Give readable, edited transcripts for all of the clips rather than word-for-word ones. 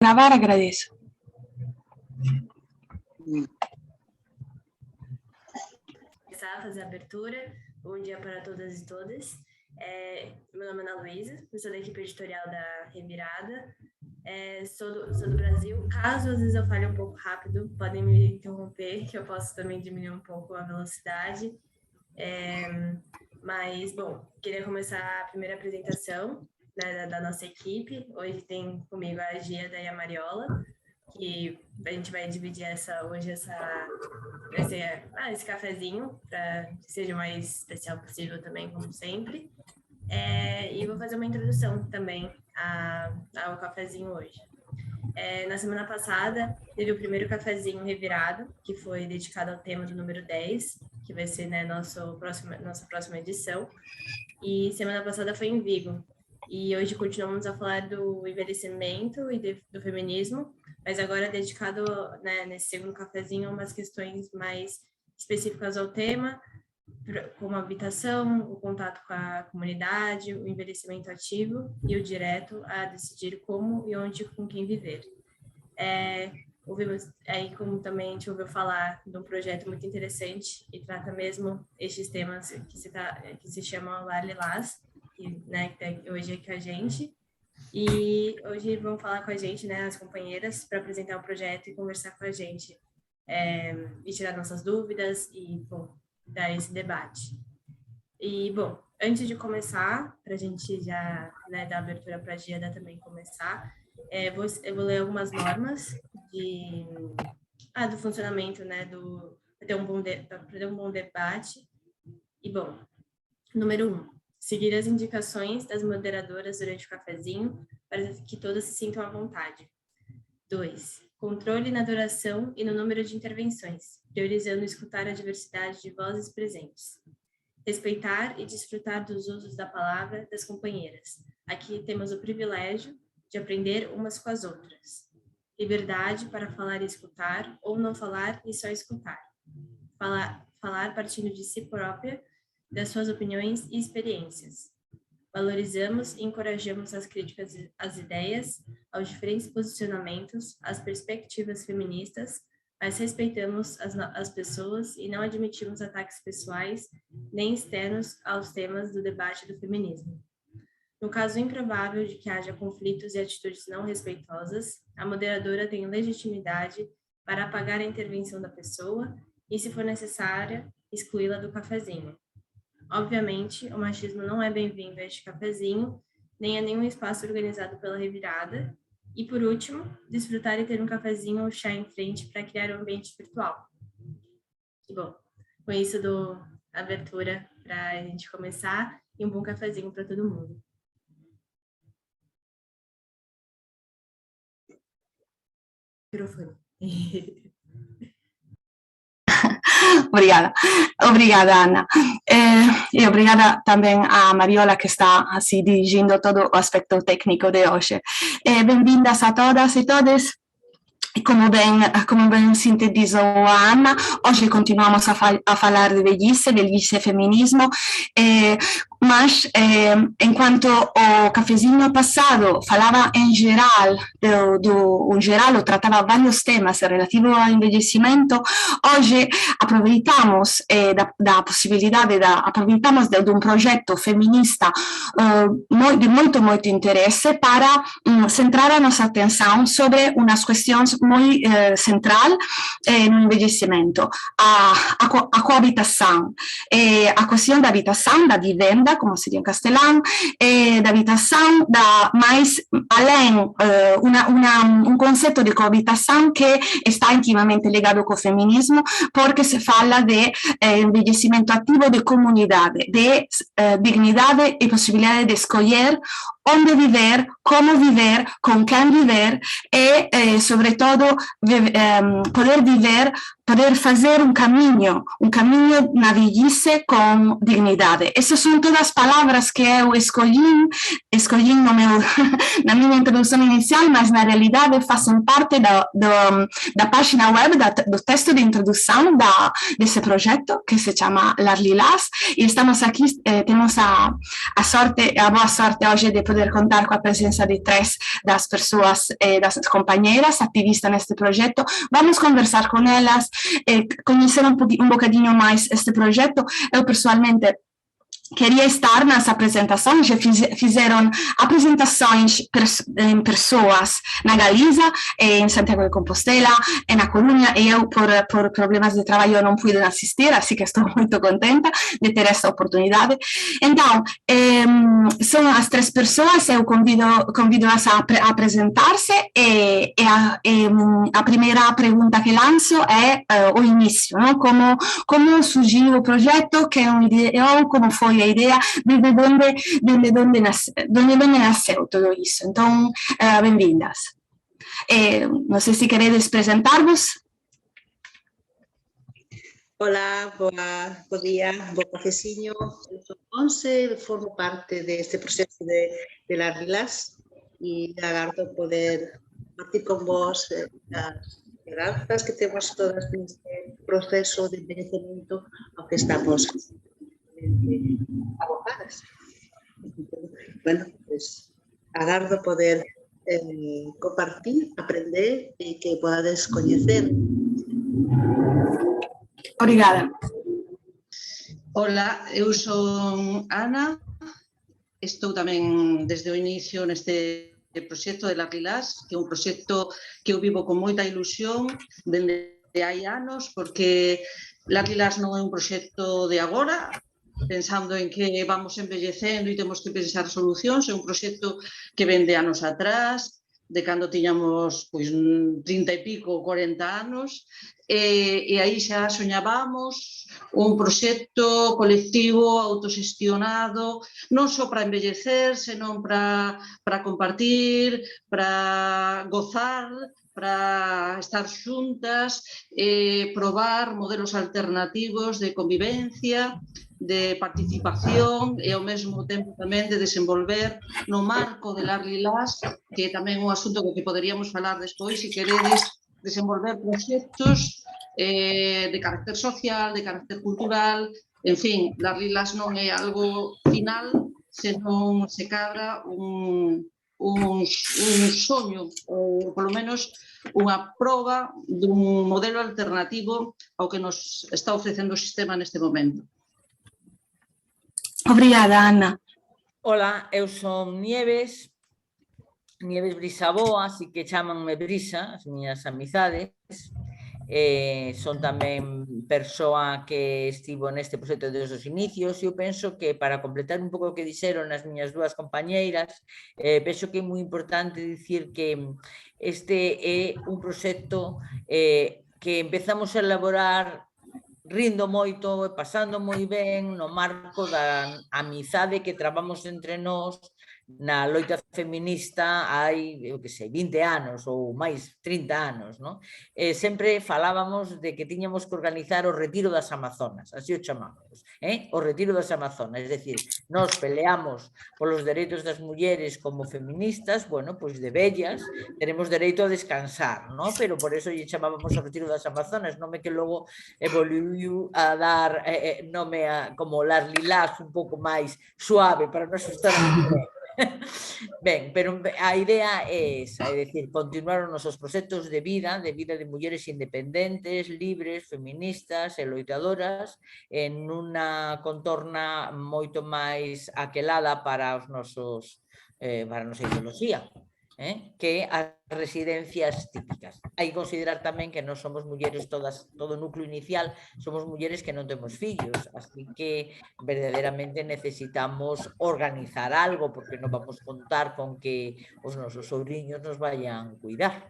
gravar, agradeço. Começar a fazer a abertura. Bom dia para todas e todas. Meu nome é Ana Luísa, eu sou da equipe editorial da Revirada. Sou do Brasil. Caso às vezes eu fale um pouco rápido, podem me interromper, que eu posso também diminuir um pouco a velocidade. Mas, bom, queria começar a primeira apresentação, né, da nossa equipe. Hoje tem comigo a Giada e a Mariola, que a gente vai dividir esse cafezinho para que seja o mais especial possível também, como sempre. E vou fazer uma introdução também ao cafezinho hoje. Na semana passada, teve o primeiro cafezinho revirado, que foi dedicado ao tema do número 10, que vai ser, né, nossa próxima edição. E semana passada foi em Vigo. E hoje continuamos a falar do envelhecimento e do feminismo, mas agora dedicado, né, nesse segundo cafezinho, a umas questões mais específicas ao tema, como a habitação, o contato com a comunidade, o envelhecimento ativo e o direto a decidir como e onde com quem viver. Ouvimos aí, como também a gente ouviu falar de um projeto muito interessante e trata mesmo estes temas que se chamam Lar Lilás, que hoje é com a gente. E hoje vão falar com a gente, né, as companheiras, para apresentar o projeto e conversar com a gente, e tirar nossas dúvidas e, bom, dar esse debate. E, bom, antes de começar, para a gente já, né, dar abertura para a Giada também começar, eu vou ler algumas normas do funcionamento, né, para ter um bom debate. E, bom, número 1, seguir as indicações das moderadoras durante o cafezinho para que todas se sintam à vontade. 2, controle na duração e no número de intervenções, priorizando escutar a diversidade de vozes presentes. Respeitar e desfrutar dos usos da palavra das companheiras. Aqui temos o privilégio de aprender umas com as outras. Liberdade para falar e escutar, ou não falar e só escutar. Falar partindo de si própria, das suas opiniões e experiências. Valorizamos e encorajamos as críticas às ideias, aos diferentes posicionamentos, às perspectivas feministas, mas respeitamos as pessoas e não admitimos ataques pessoais nem externos aos temas do debate do feminismo. No caso improvável de que haja conflitos e atitudes não respeitosas, a moderadora tem legitimidade para apagar a intervenção da pessoa e, se for necessária, excluí-la do cafezinho. Obviamente, o machismo não é bem-vindo a este cafezinho, nem a nenhum espaço organizado pela Revirada. E, por último, desfrutar e ter um cafezinho ou chá em frente para criar um ambiente virtual. E, bom, com isso dou abertura para a gente começar e um bom cafezinho para todo mundo. Microfone. Obrigada, Ana. E obrigada também a Mariola, que está assim dirigindo todo o aspecto técnico de hoje. Bem-vindas a todas e todos. Como bem sintetizou a Ana, hoje continuamos a falar de velhice feminismo, mas enquanto o cafezinho passado falava em geral, ou tratava vários temas relativos ao envelhecimento, hoje aproveitamos de um projeto feminista de muito interesse para centrar a nossa atenção sobre umas questões muito central no envelhecimento, a coabitação, a questão da habitação, da vivenda, como seria em castelão, da habitação, mais além, um conceito de coabitação que está intimamente ligado com o feminismo, porque se fala de envelhecimento ativo de comunidade, de dignidade e possibilidade de escolher onde viver, como viver, com quem viver e, sobretudo, poder viver poder fazer um caminho na velhice com dignidade. Essas são todas palavras que eu escolhi na minha introdução inicial, mas na realidade fazem parte da página web, do texto de introdução desse projeto, que se chama Las Lilás, e estamos aqui, temos a boa sorte hoje de poder contar com a presença de 3 das pessoas, das companheiras ativistas neste projeto. Vamos conversar com elas, conhecer um bocadinho mais este projeto. Eu, pessoalmente, queria estar nas apresentações, já fizeram apresentações em pessoas na Galiza, em Santiago de Compostela, na Corunha, e eu, por problemas de trabalho, não pude assistir, assim que estou muito contenta de ter esta oportunidade. Então, são as 3 pessoas, eu convido-as a apresentar-se, e a primeira pergunta que lanço é o início, não? Como surgiu o projeto, quem ideou, como foi a idea, desde donde nasceu todo isso. Então, bem-vindas. Não sei se queredes apresentar-vos. Olá, bom dia, bom cafezinho. Eu sou Monse, formo parte deste proceso de Las Lilás e agardo poder partir con vos as esperanzas que temos todas neste proceso de envellecemento ao que estamos abocadas. Bueno, pues agardo poder compartir, aprender e que podades coñecer. Obrigada. Hola, eu son Ana, estou tamén desde o inicio neste proxecto de Las Lilás, que é un proxecto que eu vivo con moita ilusión dende hai anos, porque Las Lilás non é un proxecto de agora, pensando en que vamos envellecendo e temos que pensar solucións, é un proxecto que ven de anos atrás, de cando tiñamos 30 e pico, 40 anos, e aí xa soñábamos un proxecto colectivo, autoxestionado, non só para envellecer, senón para compartir, para gozar, para estar xuntas, probar modelos alternativos de convivencia, de participación e ao mesmo tempo tamén de desenvolver no marco de Las Lilás, que tamén é un asunto que poderíamos falar despois, se queredes, desenvolver proxectos de carácter social, de carácter cultural, en fin, Las Lilás non é algo final, senón se cadra un soño, ou polo menos unha proba dun modelo alternativo ao que nos está ofrecendo o sistema neste momento. Obrigada, Ana. Hola, eu son Nieves Brisaboa, así que chámanme Brisa, as miñas amizades. Son tamén persoa que estivo neste proxecto desde os inicios e eu penso que, para completar un pouco o que dixeron as miñas dúas compañeiras, penso que é moi importante dicir que este é un proxecto que empezamos a elaborar rindo moito e pasando moi ben no marco da amizade que trabamos entre nós na loita feminista hai, eu que sei, 20 anos ou máis, 30 anos, non? Sempre falábamos de que tiñamos que organizar o retiro das Amazonas, así o chamamos, o retiro das Amazonas, es decir, nós peleamos polos dereitos das mulleres como feministas, bueno, pois de vellas, teremos dereito a descansar, non? Pero por eso lle chamábamos o retiro das Amazonas, nome que logo evoluiu a dar nome como Las Lilás un pouco máis suave para non asustar a muller. Ben, pero a idea é esa, é dicir, continuar os nosos proxectos de vida de mulleres independentes, libres, feministas e loitadoras en unha contorna moito máis aquelada para os nosos para a nosa ideoloxía, que as residencias típicas. Hai que considerar tamén que non somos mulleres todas, todo o núcleo inicial, somos mulleres que non temos fillos, así que verdadeiramente necesitamos organizar algo, porque non vamos contar con que os nosos sobrinhos nos vayan cuidar.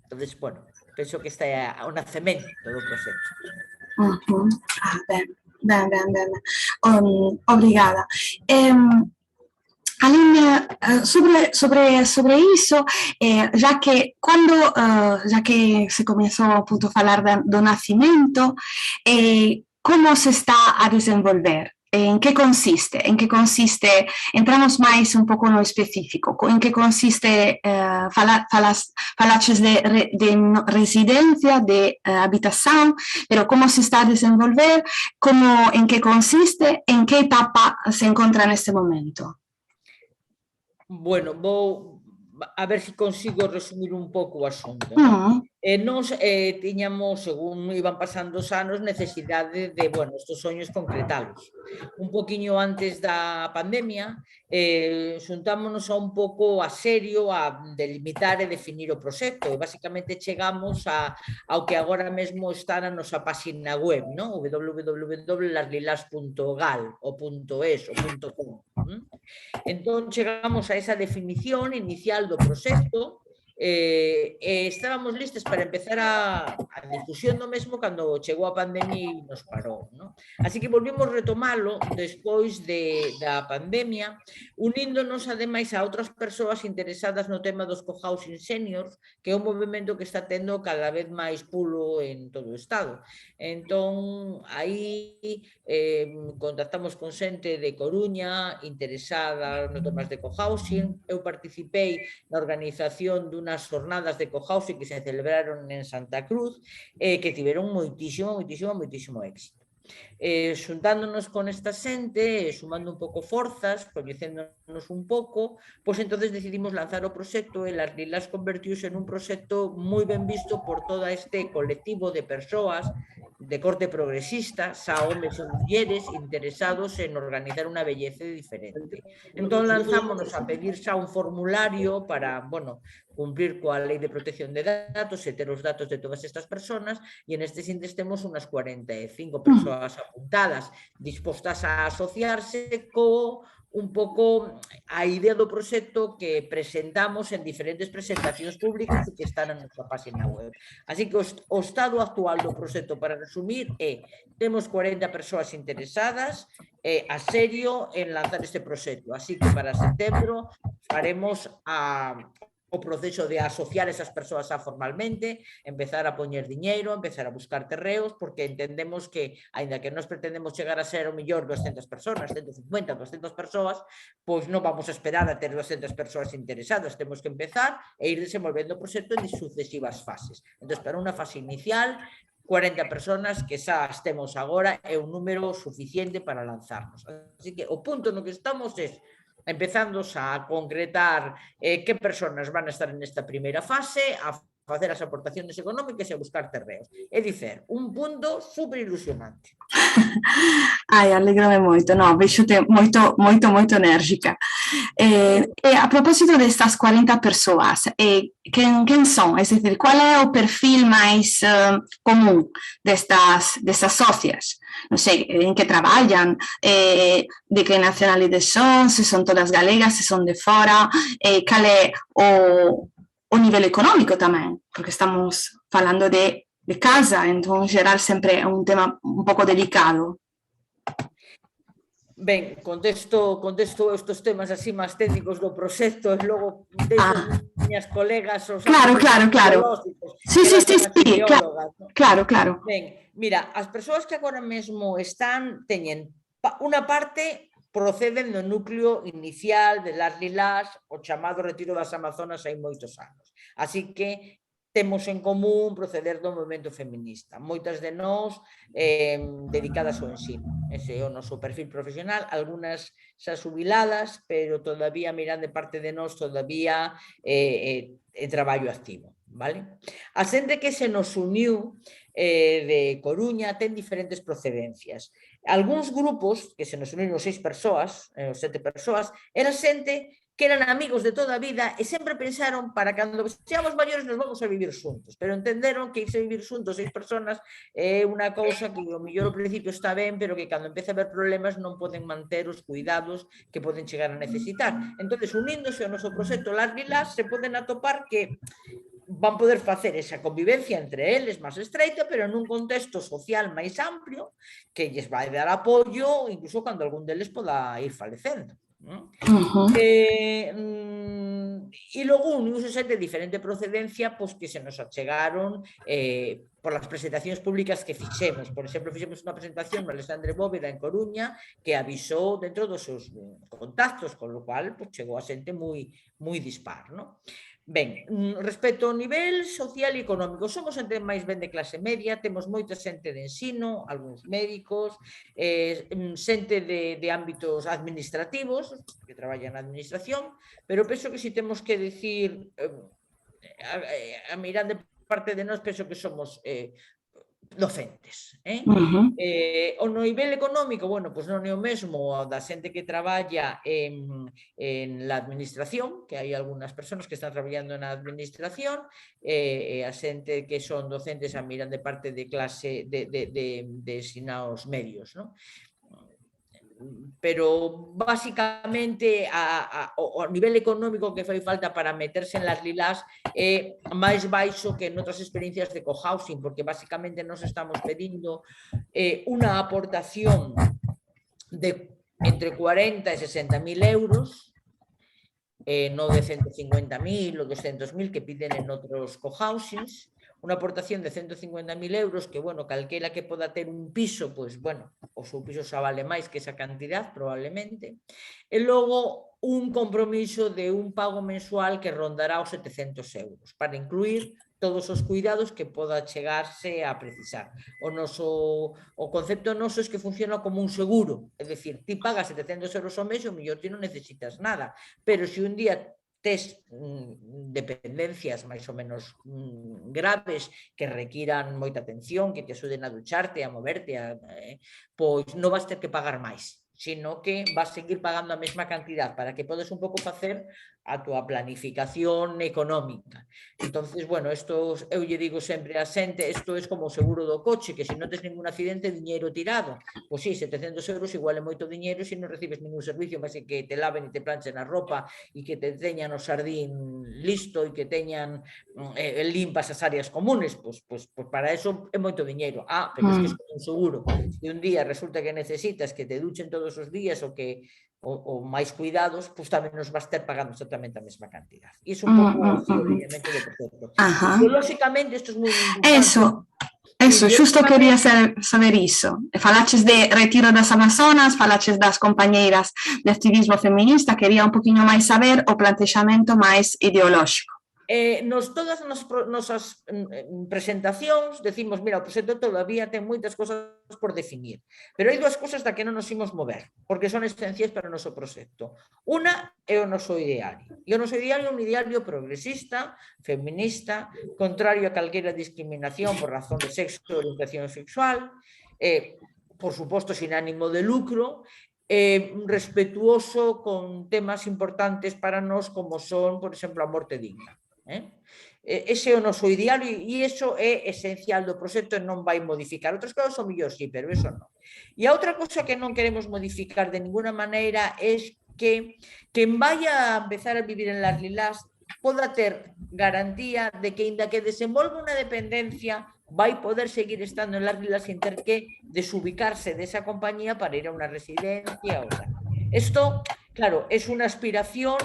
Entón, bueno, penso que esta é o nacemento do proxecto. Ben. Obrigada. Aline, sobre isso, já que se começou appunto a falar do nascimento, como se está a desenvolver? ¿En qué consiste? Entramos mais un pouco no específico, en qué consiste, falaches de residencia, de habitación, pero cómo se está a desenvolver, en qué consiste, en qué etapa se encuentra en este momento. Bueno, vou a ver se consigo resumir un pouco o asunto. Nos tiñamos, según iban pasando os anos, necesidade de, bueno, estos soños concretalos. Un poquinho antes da pandemia, xuntámonos a un pouco a serio a delimitar e definir o proxecto e basicamente chegamos ao que agora mesmo está na nosa página web, no? www.laslilas.gal o .es o .com. Entón chegamos a esa definición inicial do proxecto e estábamos listos para empezar a difusión do mesmo cando chegou a pandemia e nos parou, no? Así que volvimos retomalo despois da pandemia, uníndonos ademais a outras persoas interesadas no tema dos cohousing seniors, que é un movimento que está tendo cada vez máis pulo en todo o estado. Entón, aí contactamos con xente de Coruña interesada no temas de cohousing. Eu participei na organización dunhas jornadas de cohousing que se celebraron en Santa Cruz que tiveron moitísimo éxito. Xuntándonos con esta xente, sumando un pouco forzas, coñecéndonos un pouco, pois entonces decidimos lanzar o proxecto e Las Lilas convertiuse en un proxecto moi ben visto por todo este colectivo de persoas de corte progresista, xa homes e mulleres interesados en organizar unha vellece diferente. Entón lanzámonos a pedir xa un formulario para, bueno, cumplir coa Lei de Protección de Datos e ter os datos de todas estas persoas, e en estes índices temos unas 45 persoas apuntadas, dispostas a asociarse co un pouco a idea do proxecto que presentamos en diferentes presentacións públicas e que están na nosa página web. Así que o estado actual do proxecto, para resumir, temos 40 persoas interesadas a serio en lanzar este proxecto. Así que para setembro faremos o proceso de asociar esas persoas formalmente, empezar a poñer diñeiro, empezar a buscar terreos, porque entendemos que, aínda que nos pretendemos chegar a ser o mellor 200 persoas, 150, 200 persoas, pois non vamos a esperar a ter 200 persoas interesadas, temos que empezar e ir desenvolvendo o proxecto en sucesivas fases. Entón, para unha fase inicial, 40 persoas que xa temos agora é un número suficiente para lanzarnos. Así que o punto no que estamos é empezando a concretar que persoas van a estar nesta primeira fase, a facer as aportacións económicas e a buscar terreos. É dicer, un punto super ilusionante. Ai, alegrame moito, no, vexote moito enérgica. A propósito destas 40 persoas, quen son? É dicir, qual é o perfil máis común destas socias? Non sei, en que traballan, de que nacionalidade son, se son todas galegas, se son de fora, cal é o nivel económico tamén, porque estamos falando de casa, entón, en geral, sempre é un tema un pouco delicado. Ben, contesto estes temas así máis técnicos do proxecto e logo deixo miñas colegas os claro. Sí, claro. Ben, mira, as persoas que agora mesmo están teñen unha parte proceden do núcleo inicial de Las Lilas, o chamado Retiro das Amazonas hai moitos anos. Así que temos en común proceder do movimento feminista. Moitas de nós dedicadas ao ensino. Ese é o noso perfil profesional, algunhas xa xubiladas, pero todavía miran de parte de nós todavía traballo activo. Vale? A xente que se nos uniu de Coruña ten diferentes procedencias. Algúns grupos, que se nos uniron 6 persoas, 7 persoas, eran xente que eran amigos de toda a vida e sempre pensaron para cando seamos maiores nos vamos a vivir xuntos, pero entenderon que irse a vivir xuntos 6 persoas é unha cousa que ao mellor ao principio está ben, pero que cando empeza a haber problemas non poden manter os cuidados que poden chegar a necesitar. Entón, uníndose ao noso proxecto Las Lilas, se poden atopar que van poder facer esa convivencia entre eles máis estreita, pero nun contexto social máis amplio que lles vai dar apoio incluso cando algún deles poda ir falecendo. E logo uniuse xente de diferente procedencia pois que se nos achegaron por as presentacións públicas que fixemos. Por exemplo, fixemos unha presentación no Alexandre Bóveda en Coruña que avisou dentro dos seus contactos, con lo cual pois, chegou a xente moi dispar, non? Ben, respecto ao nivel social e económico, somos xente máis ben de clase media, temos moita xente de ensino, algúns médicos, xente de ámbitos administrativos, que traballan na administración, pero penso que si temos que dicir, a mirando parte de nós, penso que somos docentes. O nivel económico, bueno, pois non é o mesmo da xente que traballa en la administración, que hai algunhas persoas que están traballando na administración, e a xente que son docentes a miran de parte de clase de sinaos medios, non? Pero basicamente o nivel económico que fai falta para meterse en las Lilás é máis baixo que en outras experiencias de cohousing, porque basicamente nos estamos pedindo unha aportación de entre 40 e 60.000 euros, non de 150.000 ou 200.000 que piden en outros cohousings, unha aportación de 150.000 euros que, bueno, calquera que poda ter un piso, pois, bueno, o seu piso xa vale máis que esa cantidad, probablemente. E logo, un compromiso de un pago mensual que rondará os 700 euros para incluir todos os cuidados que poda chegarse a precisar. O concepto noso é que funciona como un seguro, é dicir, ti pagas 700 euros ao mes e o mellor ti non necesitas nada, pero se un día tes dependencias máis ou menos graves que requiran moita atención, que te axuden a ducharte, a moverte, pois non vas ter que pagar máis, sino que vas seguir pagando a mesma cantidad para que podes un pouco facer a túa planificación económica. Entonces, bueno, isto eu lle digo sempre a xente, isto é como o seguro do coche, que se non tes ningún accidente, diñeiro tirado. Pois sí, 700 euros igual é moito diñeiro se non recibes ningún servicio, máis que te laven e te planchen a ropa e que te teñan o xardín listo e que teñan limpas as áreas comunes, pois para eso é moito diñeiro. Pero es que é un seguro. Se un día resulta que necesitas que te duchen todos os días ou que ou máis cuidados, pois tamén nos vas ter pagando exactamente a mesma cantidad. E iso un pouco o lineamento do proceso. Biolóxicamente, isto é moi importante. Eso, xusto quería saber iso. Falaches de retiro das Amazonas, falaches das compañeiras de activismo feminista, quería un poquinho máis saber o plantexamento máis ideolóxico. Nos todas as nosas presentacións decimos, mira, o proxecto todavía ten moitas cosas por definir, pero hai dúas cosas da que non nos imos mover, porque son esenciais para o noso proxecto. Unha é o noso ideario, e o noso ideario é un ideario progresista, feminista, contrario a calquera discriminación por razón de sexo ou orientación sexual, por suposto sin ánimo de lucro, respetuoso con temas importantes para nós como son, por exemplo, a morte digna. Ese é o noso ideario e iso é esencial do proxecto e non vai modificar. Outras cousas son mellor, sí, pero iso non. E a outra cousa que non queremos modificar de ninguna maneira é que quen vaya a empezar a vivir en Las Lilás poda ter garantía de que, inda que desenvolva unha dependencia, vai poder seguir estando en Las Lilás sin ter que desubicarse desa compañía para ir a unha residencia. Isto, claro, é unha aspiración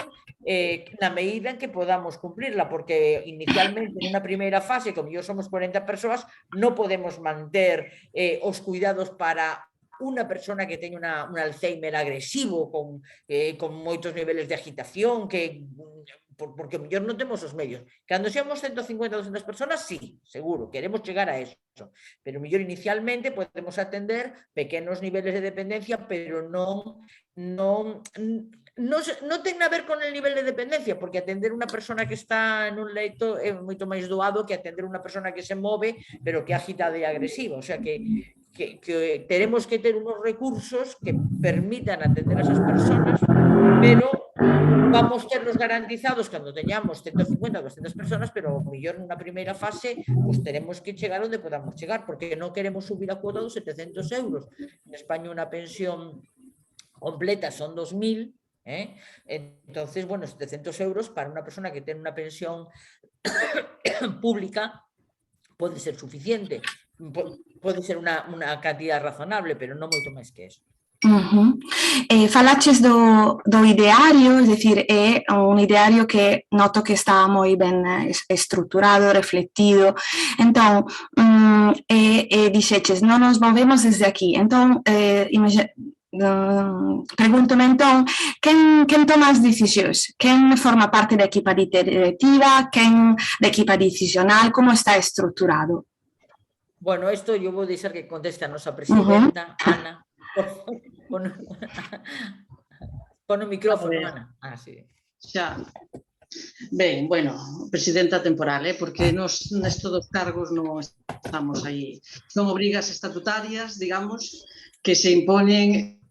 na medida en que podamos cumplirla, porque inicialmente en unha primeira fase, como yo somos 40 persoas, non podemos manter os cuidados para unha persona que teña un Alzheimer agresivo, con moitos niveles de agitación, porque mellor non temos os medios. Cando seamos 150 ou 200 personas, sí, seguro, queremos chegar a eso, pero mellor inicialmente podemos atender pequenos niveles de dependencia, pero non ten a ver con el nivel de dependencia, porque atender unha persona que está en un leito é moito máis doado que atender unha persona que se move, pero que é agitada e agresiva. O sea que tenemos que ter unos recursos que permitan atender a esas personas, pero vamos terlos garantizados cando teñamos 150 ou 200 personas, pero mellor nunha primeira fase pues teremos que chegar onde podamos chegar, porque non queremos subir a cuota dos 700 euros. En España unha pensión completa son 2.000, entonces, bueno, 700 euros para unha persona que ten unha pensión pública pode ser suficiente, pode ser unha cantidad razonable, pero non moito máis que eso. Falaches do ideario, es decir, é un ideario que noto que está moi ben estruturado, reflectido. Entón, dixeches, non nos movemos desde aquí. Entón, pregúntome entón, quen toma as decisións? Quen forma parte da equipa directiva? Quen da equipa decisional? Como está estruturado? Bueno, isto eu vou deixar que conteste a nosa presidenta, Ana. Pon o micrófono, Ana. Sí. Xa. Ben, bueno, presidenta temporal, porque nos nesto dos cargos non estamos aí. Son obrigas estatutarias, digamos, que se imponen,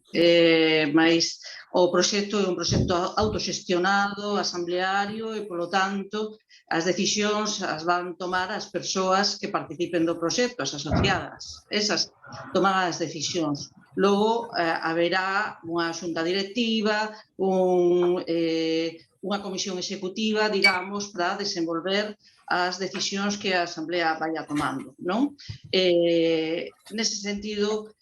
máis o proxecto é un proxecto autoxestionado, asambleario e, polo tanto, as decisións as van tomar as persoas que participen do proxecto, as asociadas. Esas toman as decisións. Logo, haberá unha xunta directiva, unha comisión executiva, digamos, para desenvolver as decisións que a Asamblea vaya tomando, non? Nese sentido,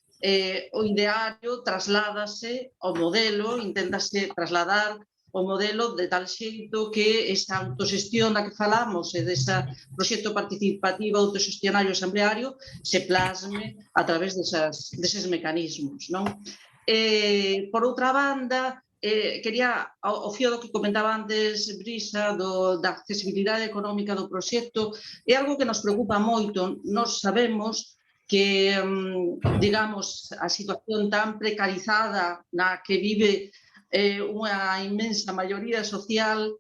o ideario trasládase ao modelo, inténtase trasladar o modelo de tal xeito que esa autoxestión da que falamos e dese proxecto participativo autoxestionario asambleario se plasme a través deses mecanismos, non? Por outra banda, quería, ao fío do que comentaba antes Brisa, da accesibilidade económica do proxecto, é algo que nos preocupa moito. Nos sabemos que, digamos, a situación tan precarizada na que vive unha inmensa maioría social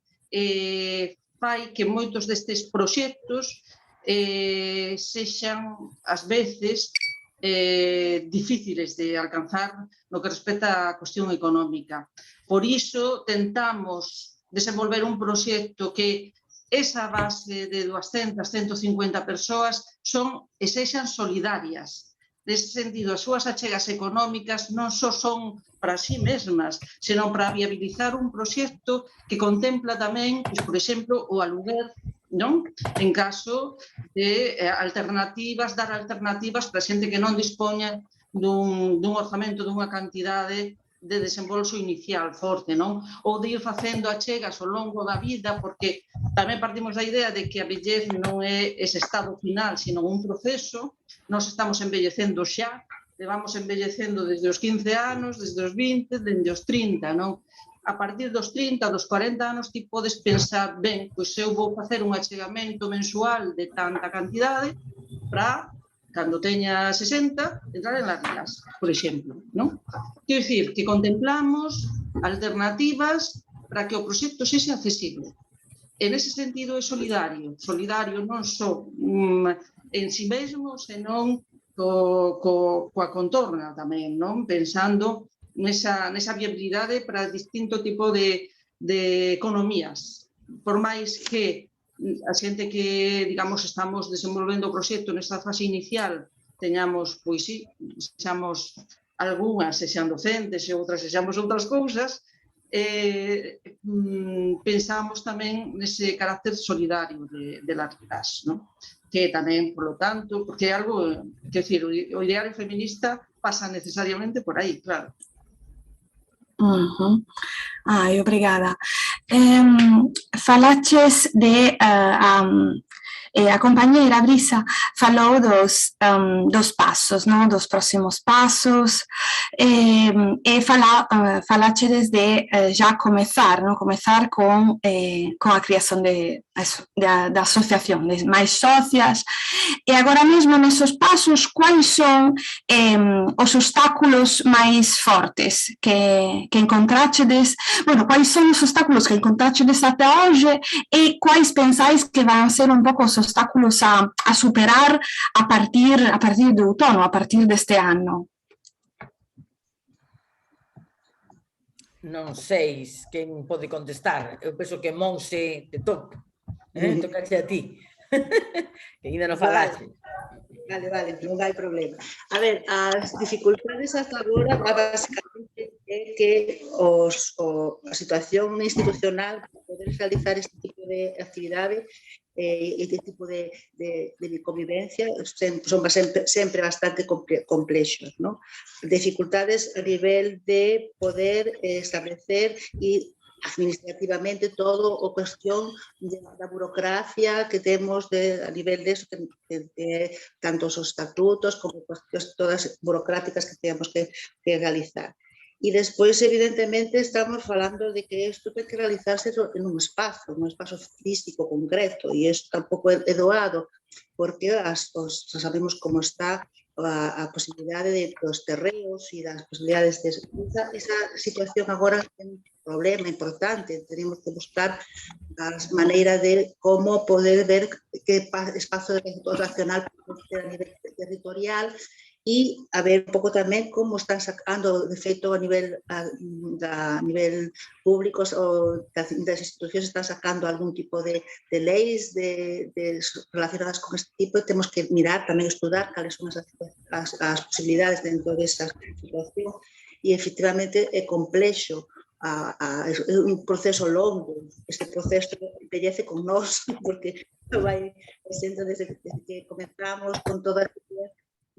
fai que moitos destes proxectos sexan, ás veces, difíciles de alcanzar no que respecta á cuestión económica. Por iso, tentamos desenvolver un proxecto que esa base de 200, 150 persoas son e sexan solidarias. Nese sentido, as súas achegas económicas non só son para sí mesmas, senón para viabilizar un proxecto que contempla tamén, por exemplo, o aluguer, non? En caso de alternativas, dar alternativas para xente que non dispoña dun orzamento, dunha cantidade de desembolso inicial forte, non? Ou de ir facendo achegas ao longo da vida, porque tamén partimos da idea de que a vellez non é ese estado final, sino un proceso. Nós estamos envellecendo xa, levamos envellecendo desde os 15 anos, desde os 20, desde os 30, non? A partir dos 30, dos 40 anos, ti podes pensar, ben, pois eu vou facer un achegamento mensual de tanta cantidade para, cando teña 60, entrar en las reglas, por exemplo, non? Quero dicir, que contemplamos alternativas para que o proxecto sexa accesible. En ese sentido é solidario. Solidario non só en si mesmo, senón coa contorna tamén, non? Pensando nesa viabilidade para distinto tipo de economías. Por máis que a xente que, digamos, estamos desenvolvendo o proxecto nesta fase inicial teñamos, pois sí, sexamos algunhas, sexan docentes e outras sexamos outras cousas, pensamos tamén nese carácter solidario de las reglas, non? Que tamén, por lo tanto, porque é algo, quer dizer, o ideario feminista pasa necesariamente por aí, claro. Ai, obrigada. Falaches de a compañera Brisa falou dos pasos, non? Dos próximos pasos, e falaches de já comezar, non? Comezar con a criación da asociación, de máis socias. E agora mesmo nesos pasos, quais son os obstáculos máis fortes que encontrachedes? Bueno, quais son os obstáculos que encontrachedes até hoxe e quais pensais que van ser un pouco os obstáculos a superar a partir de outono, a partir deste ano? Non sei quen pode contestar. Eu penso que Monse te toca. Tocaxe a ti. Que ainda non falaxe. Vale, non hai problema. A ver, as dificultades hasta agora basicamente é que a situación institucional para poder realizar este tipo de actividade este tipo de convivencia son sempre bastante complexos, ¿no? Dificultades a nivel de poder establecer e administrativamente todo o cuestión da burocracia que temos a nivel de tanto os estatutos como cuestións todas burocráticas que temos que realizar. E despois, evidentemente, estamos falando de que isto ten que realizarse en un espazo físico concreto, e isto tampouco é doado, porque sabemos como está a posibilidade dos terreos e das posibilidades de esa situación agora é un problema importante. Tenemos que buscar as maneiras de como poder ver que espazo de racional pode ter a nivel territorial e a ver un pouco tamén como están sacando, de feito, a nivel público ou das institucións están sacando algún tipo de leis relacionadas con este tipo, e temos que mirar, tamén estudar cales son as posibilidades dentro desa situación, e efectivamente é complexo, é un proceso longo, este proceso envellece con nós, porque vai sendo desde que comenzamos con toda a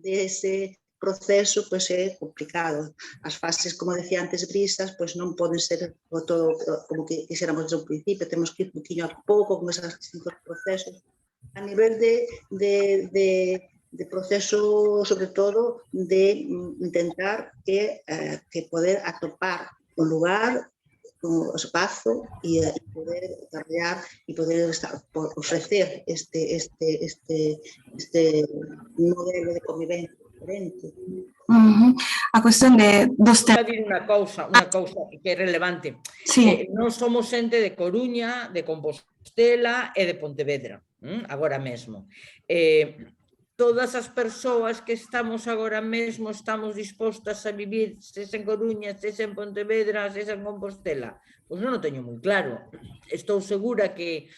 dese proceso, pois é complicado. As fases, como decía antes Brisas, pois non poden ser todo como que quixéramos desde un principio, temos que ir poquinho a pouco con esos distintos procesos. A nivel de proceso, sobre todo, de intentar que poder atopar un lugar, un espazo e poder desarrollar e poder ofrecer este modelo de convivencia diferente. A cuestión dos Vou dir unha cousa que é relevante. Sí. Non somos xente de Coruña, de Compostela e de Pontevedra, agora mesmo. Todas as persoas que estamos agora mesmo estamos dispostas a vivir, sexa en Coruña, sexa en Pontevedra, sexa en Compostela? Pois non o teño moi claro. Estou segura que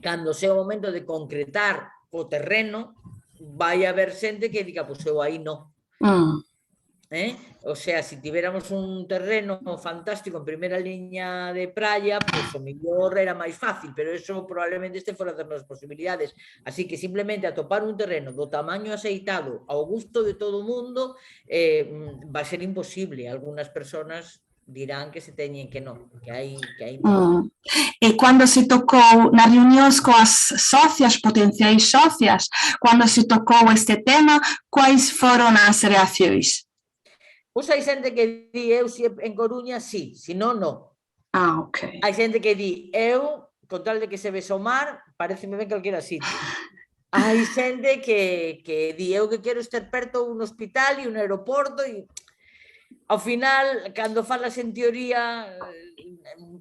cando sea o momento de concretar o terreno, vai haber xente que diga, pois eu aí non. O sea, se tiveramos un terreno fantástico en primeira liña de praia, pois o mellor era máis fácil, pero eso probablemente este fora das nosas posibilidades. Así que simplemente atopar un terreno do tamaño aceitado ao gusto de todo o mundo vai ser imposible. Algunas persoas dirán que se teñen que non, que hai non. E cando se tocou nas reunións coas socias, potenciais socias, cando se tocou este tema, quais foron as reaccións? Pois hai xente que di, eu se en Coruña, sí, se non, non. Ok. Hai xente que di, eu, con tal de que se vese o mar, pareceme ben calquera sitio. Hai xente que di, eu que quero estar perto un hospital e un aeroporto, e ao final, cando falas en teoría,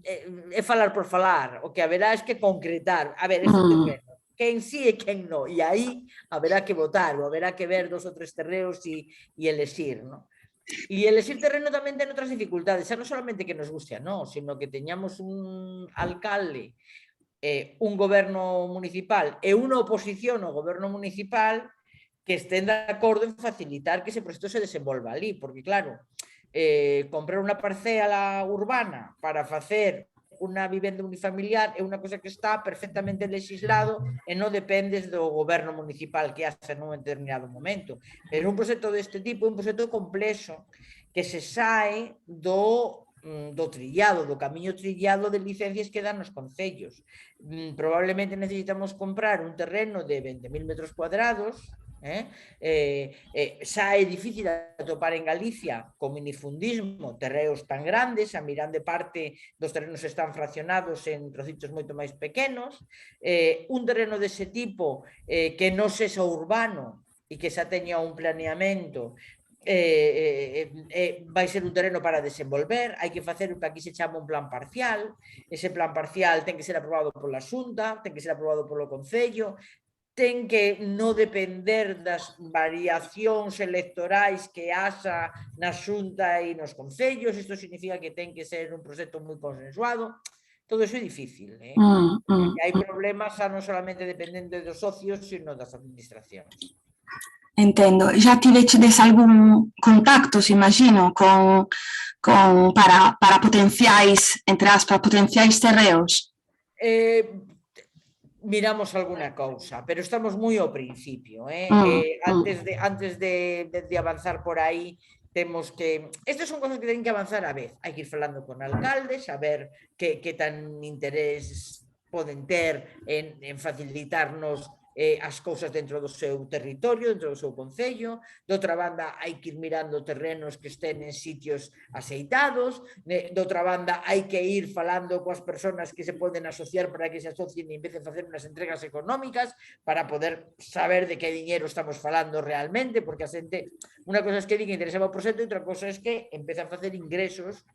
é falar por falar. O que haberá é que concretar. A ver, este terreno, quen sí e quen non. E aí haberá que votar, ou haberá que ver 2 ou 3 terreos e elexir, non? E elexir terreno tamén ten outras dificultades, xa non solamente que nos guste a nós, sino que teñamos un alcalde, un goberno municipal e unha oposición ao goberno municipal que estén de acordo en facilitar que ese proxecto se desenvolva ali, porque claro, comprar unha parcela urbana para facer unha vivenda unifamiliar é unha cosa que está perfectamente legislado e non dependes do goberno municipal que hace nun determinado momento. Pero un proxecto deste tipo é un proxecto complexo que se sae do trillado, do camiño trillado de licencias que dan os concellos. Probablemente necesitamos comprar un terreno de 20.000 metros cuadrados, xa é difícil atopar en Galicia co minifundismo terreos tan grandes, a mirande parte dos terrenos están fraccionados en trocitos moito máis pequenos, un terreno dese tipo que non sexa urbano e que xa teña un planeamento, vai ser un terreno para desenvolver, hai que facer o que aquí se chama un plan parcial, ese plan parcial ten que ser aprobado pola Xunta, ten que ser aprobado polo Concello, ten que non depender das variacións electorais que haxa na Xunta e nos concellos. Isto significa que ten que ser un proxecto moi consensuado. Todo iso é difícil. E hai problemas xa non solamente dependendo dos socios, sino das administracións. Entendo. Já tiveches algún contactos, imagino, para potenciais, entre aspas, potenciais terreos? miramos alguna cousa, pero estamos moi ao principio. Antes de avanzar por aí, temos que... Estas son cosas que teñen que avanzar a vez. Hai que ir falando con alcaldes, a ver que tan interés poden ter en facilitarnos as cousas dentro do seu territorio, dentro do seu concello. De outra banda, hai que ir mirando terrenos que estén en sitios aceitados. De outra banda, hai que ir falando coas persoas que se poden asociar para que se asocien e empecen a facer unhas entregas económicas para poder saber de que diñeiro estamos falando realmente, porque a xente, unha cosa é que diga que interesaba o proxecto e outra cosa é que empeza a facer ingresos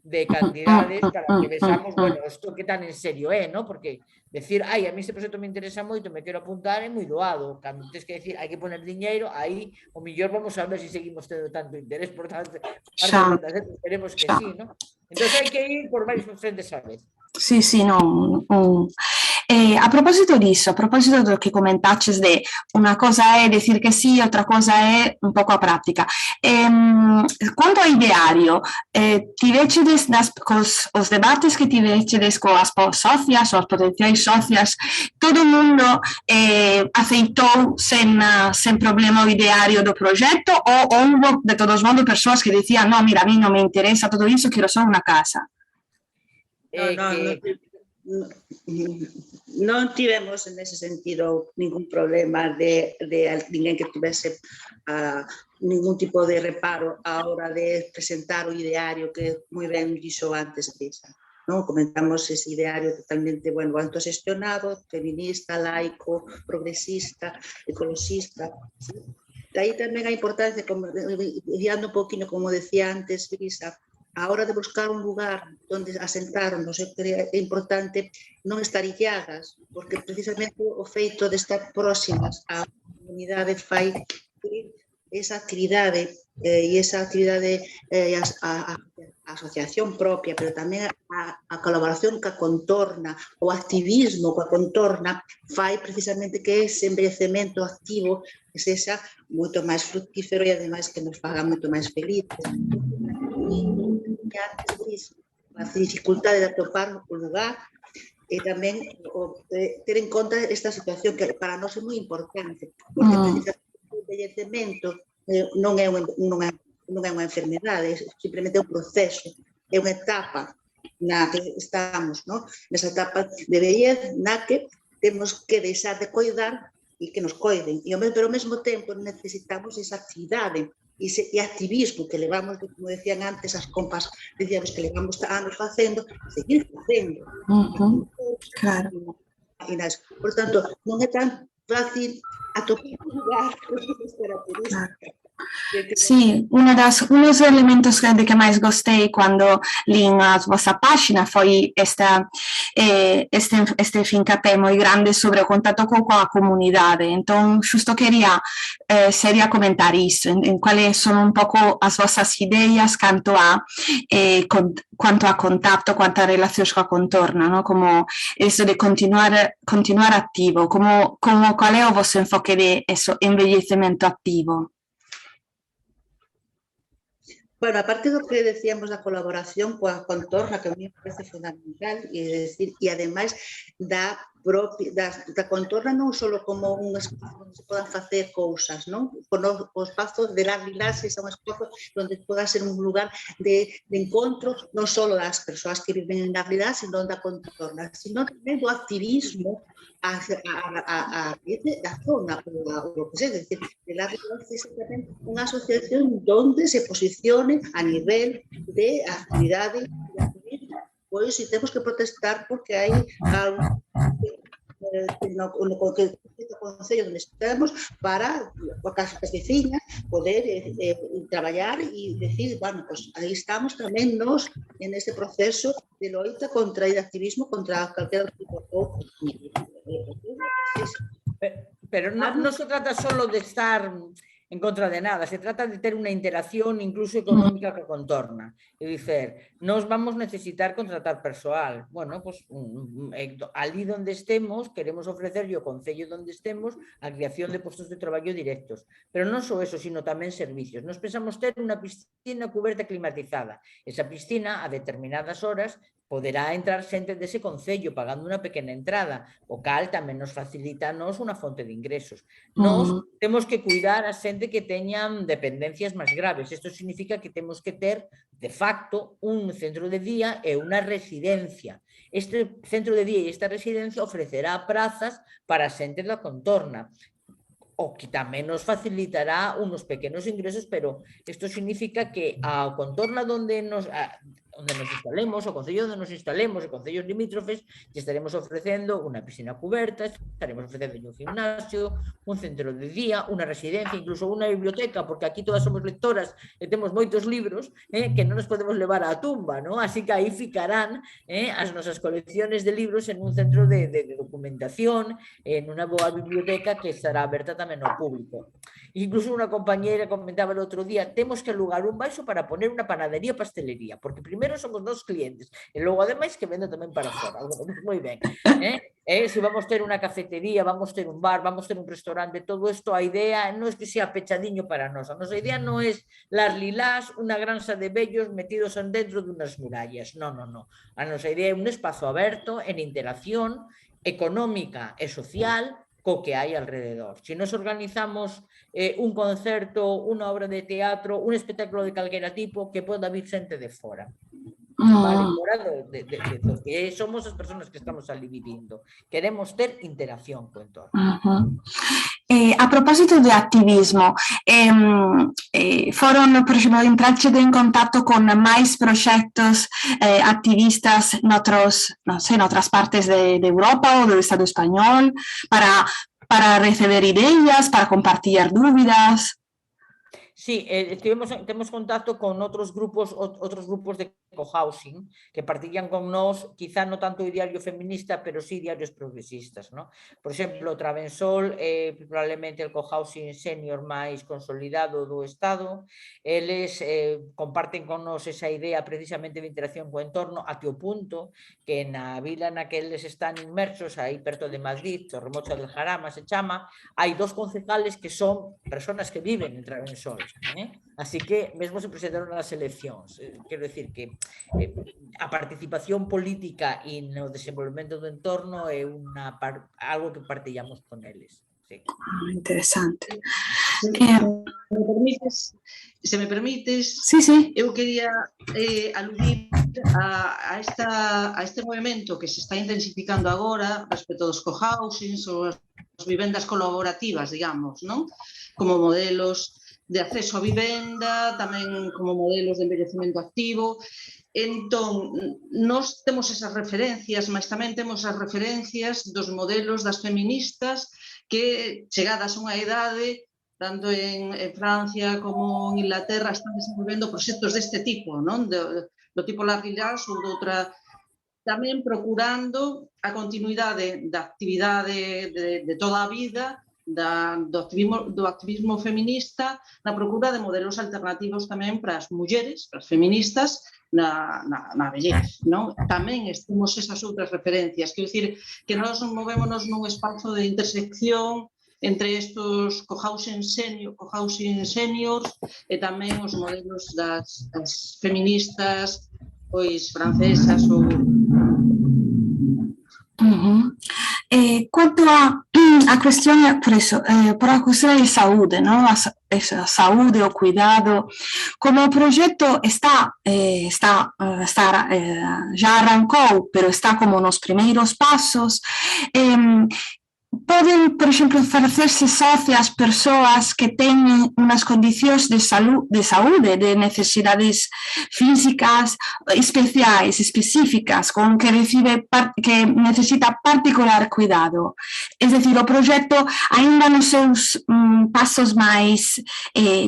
de cantidades para que vexamos, bueno, isto que tan en serio é, ¿no? Porque decir, ai, a mí este proxecto me interesa moito, me quero apuntar, é moi doado. Cando tens que decir, hai que poner diñeiro, aí o millor vamos a ver se seguimos tendo tanto interés por parte esperemos que sí, ¿no? Entón hai que ir por varios frentes a vez. Sì, sì, no. A proposito disso, a proposito de lo que comentaches de una cosa es decir que sí, otra cosa es un poco a práctica. Quanto a ideario, ti vecedes os debates que ti vecedes coas socias ou as potenciais socias, todo o mundo aceitou sen problema o ideario do proxecto ou houve de todos modos persoas que dicían, no, mira, a mí non me interesa todo iso, quero só unha casa? Non tivemos en ese sentido ningún problema de ninguén que tivese ningún tipo de reparo a hora de presentar o ideario que moi ben dixo antes desa. ¿No? Comentamos ese ideario totalmente, bueno, autogestionado, feminista, laico, progresista, ecologista. ¿Sí? De aí tamén a importancia, guiando un poquinho, como decía antes Brisa, a hora de buscar un lugar onde asentarnos, é importante non estar illadas, porque precisamente o feito de estar próximas á comunidade fai esa actividade e esa actividade a asociación propia, pero tamén a colaboración ca contorna, o activismo ca contorna fai precisamente que ese envellecemento activo sexa moito máis fructífero e ademais que nos faga moito máis felices. A dificultade de atopar o lugar e tamén ter en conta esta situación que para nós é moi importante, porque precisamente o envellecemento non é unha enfermedade, simplemente é un proceso, é unha etapa na que estamos, ¿no? Nesa etapa de vellez na que temos que deixar de coidar e que nos coiden, pero ao mesmo tempo necesitamos esa actividade e activismo que levamos, como decían antes, as compas, decíamos que levamos anos facendo, seguir facendo. Claro. Por tanto, non é tan fácil atopar un lugar característica. Sì, uno dos elementos de que mais gostei quando li a vossa página foi este fincapé moi grande sobre o contato coa comunidade. Então, justo queria seria comentar isso, em quais são um pouco as vossas ideias quanto a contato, quanto a relações coa contorna, ¿no? Como isso de continuar ativo, qual é o vosso enfoque de eso, envellecemento activo? Bueno, aparte do que decíamos da colaboración coa contorna, que a mí me parece fundamental, e ademais da contorna non só como un espazo onde se podan facer cousas, non? O espazo de Las Lilas é un espazo onde poda ser un lugar de encontro non só das persoas que viven en Las Lilas, sino da contorna, sino tamén do activismo a zona, o que sei, es decir, de Las Lilas é tamén unha asociación onde se posicione a nivel de actividade e activismo. Pois, si temos que protestar porque hai algo no concello onde estamos para as veciñas poder traballar e decir, bueno, pues aí estamos tamén nos en este proceso de loita contra o activismo contra calquera tipo de Pero no se trata solo de estar en contra de nada, se trata de ter unha interacción incluso económica que contorna. É dicir, nos vamos necesitar contratar persoal. Bueno, pues ali onde estemos, queremos ofrecerlle o concello onde estemos a creación de postos de traballo directos. Pero non só eso, sino tamén servicios. Nos pensamos ter unha piscina cuberta climatizada. Esa piscina, a determinadas horas, poderá entrar xente dese concello pagando unha pequena entrada, o cal tamén nos facilita a nos unha fonte de ingresos. Nos temos que cuidar a xente que teñan dependencias máis graves. Isto significa que temos que ter, de facto, un centro de día e unha residencia. Este centro de día e esta residencia ofrecerá prazas para a xente da contorna, o que tamén nos facilitará unos pequenos ingresos, pero isto significa que a contorna onde nos instalemos, o concello onde nos instalemos, e concellos limítrofes, lle estaremos ofrecendo unha piscina cuberta, estaremos ofrecendo un gimnasio, un centro de día, unha residencia, incluso unha biblioteca, porque aquí todas somos lectoras e temos moitos libros que non nos podemos levar á tumba, non? Así que aí ficarán as nosas colecciones de libros en un centro de documentación, en unha boa biblioteca que estará aberta tamén ao público. Incluso unha compañeira comentaba el outro día, temos que alugar un baixo para poner unha panadería pastelería, porque primeiro somos nos clientes, e logo ademais que vendo tamén para fora, algo moi ben. Se vamos ter unha cafetería, vamos ter un bar, vamos ter un restaurante, todo isto, a idea non é que sea pechadiño para nós, a nosa idea non é Las Lilás, unha granxa de vellos metidos dentro dunhas murallas, non. A nosa idea é un espazo aberto en interacción económica e social co que hai alrededor. Se nos organizamos un concerto, unha obra de teatro, un espectáculo de calquera tipo, que poda vir xente de fora. Vale, fora do que somos as persoas que estamos ali vivindo. Queremos ter interacción co entorno. A propósito de activismo, foron, por exemplo, entraste en contacto con máis proxectos activistas noutras partes de Europa ou do Estado español para receber ideas, para compartir dúbidas? Sí, temos contacto con outros grupos de cohousing que partillan con nós, quizá non tanto o ideario feminista, pero sí idearios progresistas, ¿no? Por exemplo, Travensol é probablemente o cohousing senior máis consolidado do Estado. Eles comparten con nós esa idea precisamente de interacción co entorno até o punto que na vila na que eles están inmersos, aí perto de Madrid, Torremocha del Jarama se chama, hai 2 concejales que son personas que viven en Travensol. Así que mesmo se presentaron nas eleccións. Quero dicir que a participación política e no desenvolvemento do entorno é algo que partillamos con eles. Sí. Interesante. Se me permites, sí. Eu quería aludir a este movimento que se está intensificando agora respecto dos cohousings ou as vivendas colaborativas, digamos, non? Como modelos de acceso a vivenda, tamén como modelos de envellecemento activo. Entón, nós temos esas referencias, mas tamén temos as referencias dos modelos das feministas que, chegadas a unha idade, tanto en Francia como en Inglaterra, están desenvolvendo proxectos deste tipo, non? Do tipo Las Lilás ou doutra, tamén procurando a continuidade da actividade de toda a vida, do activismo feminista, na procura de modelos alternativos tamén para as mulleres, para as feministas, na vellez, non? Tamén temos esas outras referencias, quero dicir que nós movémonos nun espazo de intersección entre estos cohousing seniors e tamén os modelos das feministas pois francesas ou... Quanto a questione, por a questione di salute, no? A saúde, o cuidado, como o projeto já arrancou, pero está como nos primeiros passos, poden, por exemplo, facerse socias persoas que teñen unhas condicións de saúde, de necesidades físicas especiais, específicas, con que necesita particular cuidado. É dicir, o proxecto aínda nos seus pasos máis,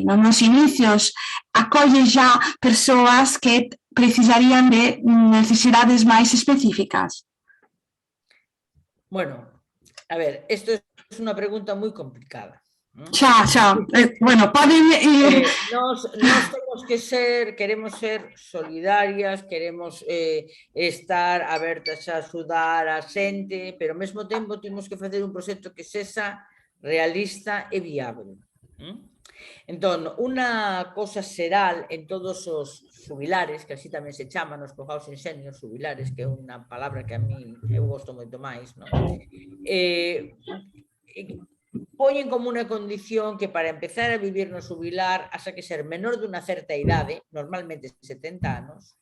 nos inicios, acolle já persoas que precisarían de necesidades máis específicas. Bueno, a ver, esto es una pregunta muy complicada. Xa. Bueno, poden... Nos queremos ser solidarias, queremos estar abertas a axudar a xente, pero ao mesmo tempo temos que facer un proxecto que sexa realista e viable. Entón, unha cosa xeral en todos os xubilares, que así tamén se chaman os co-housing seniors xubilares, que é unha palabra que a mí eu gosto moito máis, non? Poñen como unha condición que para empezar a vivir no xubilar has que ser menor de unha certa idade, normalmente 70 anos,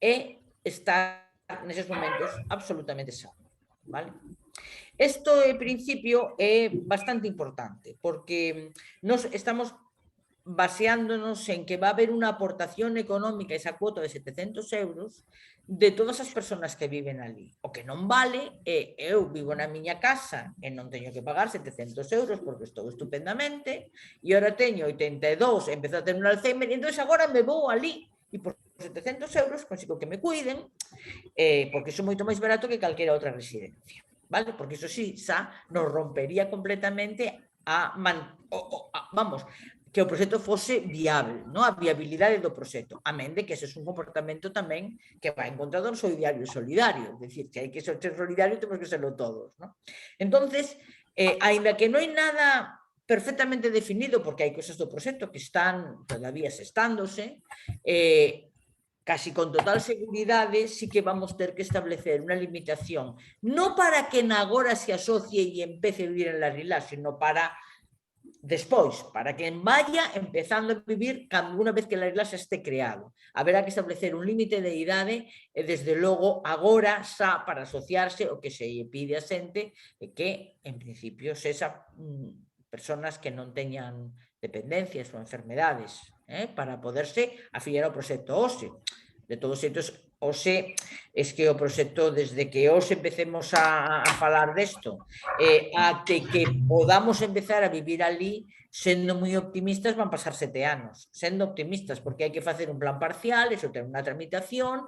e estar neses momentos absolutamente sano, vale? Isto, en principio, é bastante importante, porque nos estamos baseándonos en que va a haber unha aportación económica, esa cuota de 700 euros, de todas as persoas que viven ali. O que non vale é, eu vivo na miña casa e non teño que pagar 700 euros porque estou estupendamente, e ora teño 82, empezo a ter un Alzheimer, e entón agora me vou ali, e por 700 euros consigo que me cuiden, porque iso é moito máis barato que calquera outra residencia. Vale? Porque iso sí, xa nos rompería completamente vamos, que o proxecto fose viable, non? A viabilidade do proxecto, amén de que ese é un comportamento tamén que vai en contra do solidario solidario, é dicir, que hai que ser solidario temos que serlo todos, non? Entonces, aínda que non hai nada perfectamente definido, porque hai cosas do proxecto que están todavía sestándose, casi con total seguridade sí que vamos ter que establecer unha limitación, non para que agora se asocie e empece a vivir en la Rilás, sino para despois, para que vaya empezando a vivir cando unha vez que la Rilás este creado. Haberá que establecer un límite de idade e, desde logo, agora xa para asociarse o que se pide a xente é que, en principio, sexa personas que non teñan dependencias ou enfermedades, para poderse afiliar ao proxecto OSE. De todos xeitos, OSE, es que o proxecto, desde que OSE empecemos a falar desto, até que podamos empezar a vivir ali, sendo moi optimistas, van pasar 7 anos. Sendo optimistas, porque hai que facer un plan parcial, eso ten unha tramitación,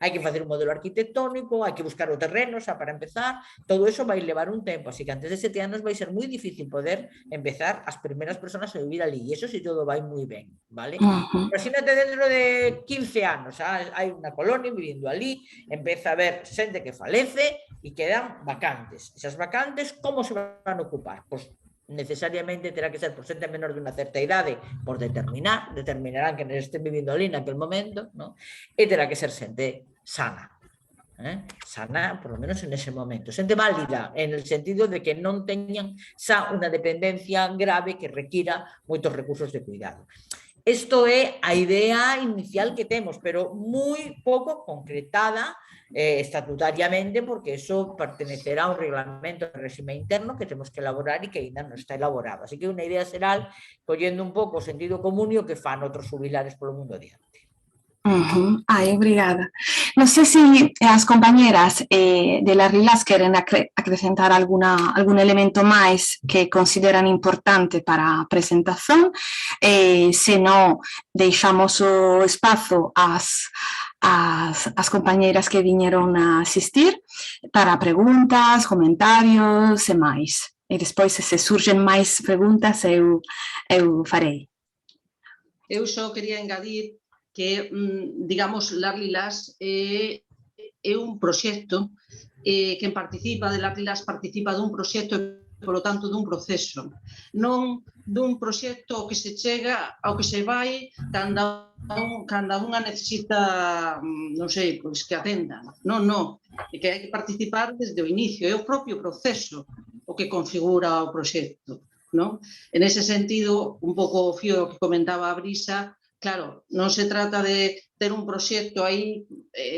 hai que facer un modelo arquitectónico, hai que buscar o terreno xa para empezar, todo eso vai levar un tempo, así que antes de 7 anos vai ser moi difícil poder empezar as primeiras persoas a vivir ali, e eso si todo vai moi ben, vale? Imagínate dentro de 15 anos, hai unha colonia vivindo ali, empeza a haber xente que falece e quedan vacantes. Esas vacantes, como se van a ocupar? Pois necesariamente terá que ser por xente menor de unha certa idade, por determinarán que non estén vivindo ali naquele momento, ¿no? E terá que ser xente sana, sana, por lo menos en ese momento, xente válida, en el sentido de que non teñan xa unha dependencia grave que requira moitos recursos de cuidado. Isto é a idea inicial que temos, pero moi pouco concretada estatutariamente, porque eso pertenecerá a un reglamento de réxime interno que temos que elaborar e que ainda non está elaborado. Así que unha idea xeral, collendo un pouco o sentido común e o que fan outros xubilares polo mundo adiante. Ai, obrigada. Non sei se as compañeras de la Rilás queren acrescentar algún elemento máis que consideran importante para a presentación, se non, deixamos o espazo as compañeras que viñeron a asistir para preguntas, comentarios e máis. E despois, se surgen máis preguntas, eu farei. Eu só quería engadir que, digamos, la Rilás é un proxecto que quen participa de la Rilás participa dun proxecto e, polo tanto, dun proceso. Non dun proxecto que se chega ao que se vai cando unha necesita, non sei, pois que atenda. Non, é que hai que participar desde o inicio, é o propio proceso o que configura o proxecto. En ese sentido, un pouco o fío que comentaba a Brisa, claro, non se trata de ter un proxecto aí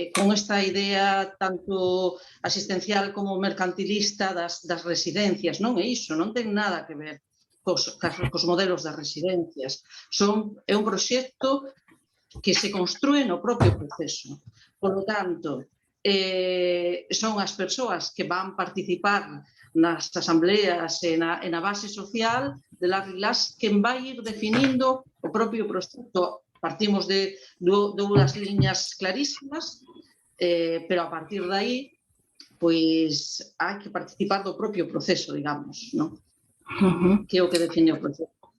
con esta idea tanto asistencial como mercantilista das residencias, non é iso, non ten nada que ver cos modelos das residencias. É un proxecto que se construe no propio proceso. Por lo tanto, son as persoas que van participar nas asambleas e na base social de la Rilás quen vai ir definindo o propio proxecto. Partimos de dúas liñas clarísimas, pero a partir de aí, pois, hai que participar do propio proceso, digamos, non? Que é o que define o proxecto.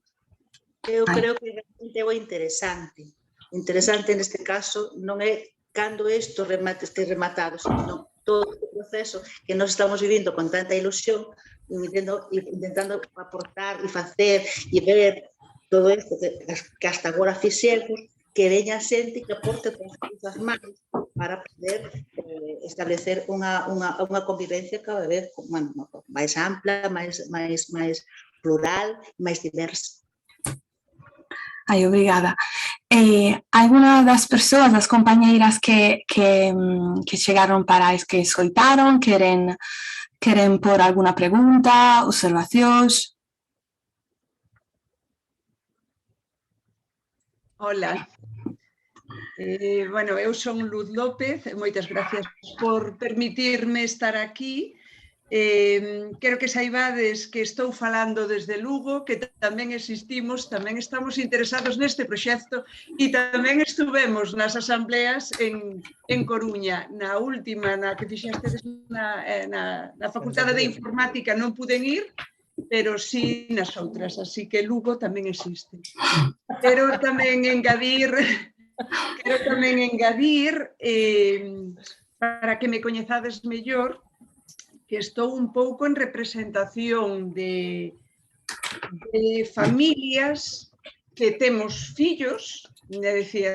Eu creo que realmente é interesante. Interesante neste caso non é cando isto este rematado, sino todo o proceso que nós estamos vivindo con tanta ilusión, intentando aportar e facer e ver todo isto que hasta agora fixemos, que veña xente que aporte con as mans para poder establecer unha convivencia cada vez máis ampla, máis plural, máis diversa. Ai, obrigada. Alguna das persoas, das compañeiras que chegaron para que escoitaron, queren por alguna pregunta, observacións? Hola. Bueno, eu son Luz López, moitas gracias por permitirme estar aquí. Quero que saibades que estou falando desde Lugo, que tamén existimos, tamén estamos interesados neste proxecto e tamén estuvemos nas asambleas en Coruña. Na última, na que fixastedes na Facultade de Informática non puden ir, pero sí nas outras, así que Lugo tamén existe. Quero tamén engadir, para que me coñezades mellor, que estou un pouco en representación de familias que temos fillos, é dicir,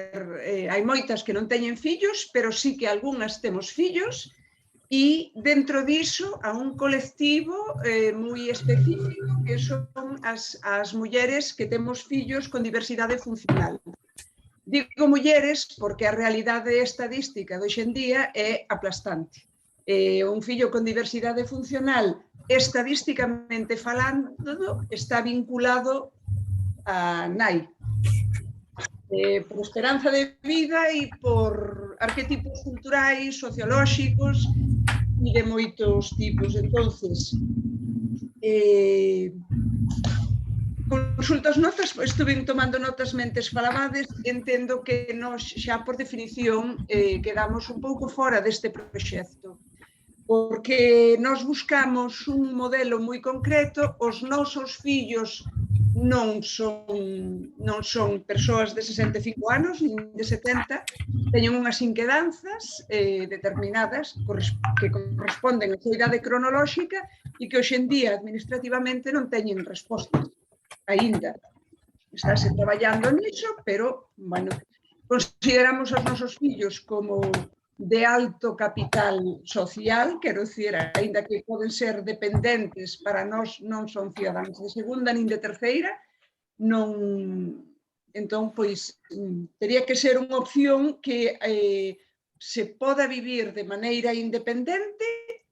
hai moitas que non teñen fillos, pero sí que algunhas temos fillos, e dentro diso a un colectivo moi específico que son as mulleres que temos fillos con diversidade funcional. Digo mulleres porque a realidade estadística de hoxe en día é aplastante. Un fillo con diversidade funcional, estadísticamente falando, está vinculado a nai. Por esperanza de vida e por arquetipos culturais, sociolóxicos e de moitos tipos. Entonces, consulto as notas, estuve tomando notas mentes falabades, entendo que nós xa por definición quedamos un pouco fora deste proxecto, porque nós buscamos un modelo moi concreto, os nosos fillos non son persoas de 65 anos, nin de 70, teñen unhas inquedanzas determinadas que corresponden á súa idade cronolóxica e que hoxe en día administrativamente non teñen resposta aínda. Estáse traballando niso, pero, bueno, consideramos os nosos fillos como de alto capital social, quero dicir, aínda que poden ser dependentes, para nós non son cidadáns de segunda nin de terceira, non. Entón, pois, teria que ser unha opción que se poda vivir de maneira independente,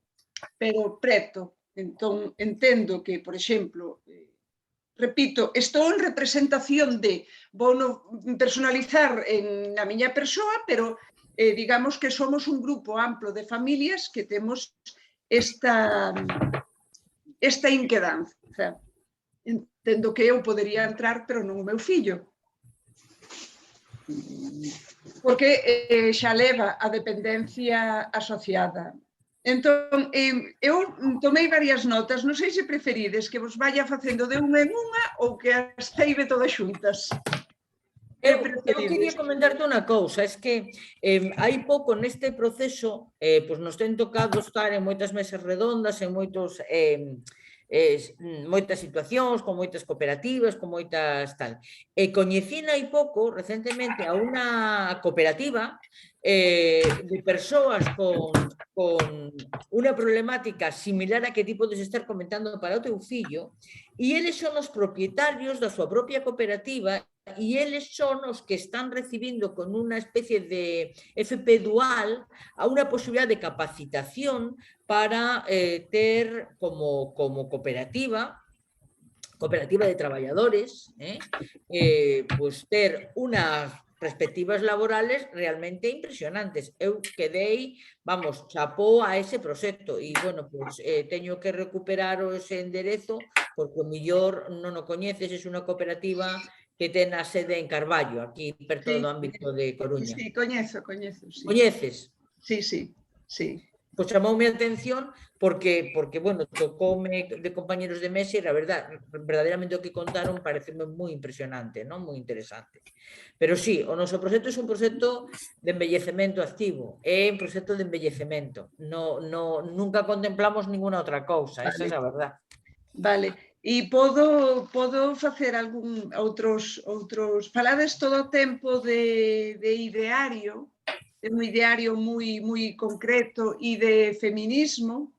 pero preto. Entón, entendo que, por exemplo, repito, estou en representación de, vou personalizar na miña persoa, pero digamos que somos un grupo amplo de familias que temos esta inquedanza. Entendo que eu podería entrar, pero non o meu fillo. Porque xa leva a dependencia asociada. Entón, eu tomei varias notas, non sei se preferides que vos vaya facendo de unha en unha ou que as ceibe todas xuntas. Eu quería comentarte unha cousa, é que hai pouco neste proceso, pois nos ten tocado estar en moitas mesas redondas, en moitas situacións, con moitas cooperativas, con moitas tal. E coñecín hai pouco, recentemente, a unha cooperativa de persoas con unha problemática similar a que ti podes estar comentando para o teu fillo, e eles son os propietarios da súa propia cooperativa e eles son os que están recibindo con unha especie de FP dual a unha posibilidad de capacitación para ter como cooperativa de traballadores, pues ter unhas perspectivas laborales realmente impresionantes. Eu quedei, vamos, chapó a ese proxecto e, bueno, pues teño que recuperar ese enderezo porque o mellor non o coñeces, é unha cooperativa que ten a sede en Carballo, aquí perto do ámbito de Coruña. Sí, coñezo. Coñeces? Sí. Pois chamoume a atención porque, bueno, tocoume de compañeros de mesa e, a verdad, verdadeiramente o que contaron pareceme moi impresionante, non? Moi interesante. Pero sí, o noso proxecto é un proxecto de envellecemento activo, é un proxecto de envellecemento. Nunca contemplamos ninguna outra cousa, esa é a verdad. Vale. E podo facer outros falades todo o tempo de ideario, de un ideario moi concreto e de feminismo.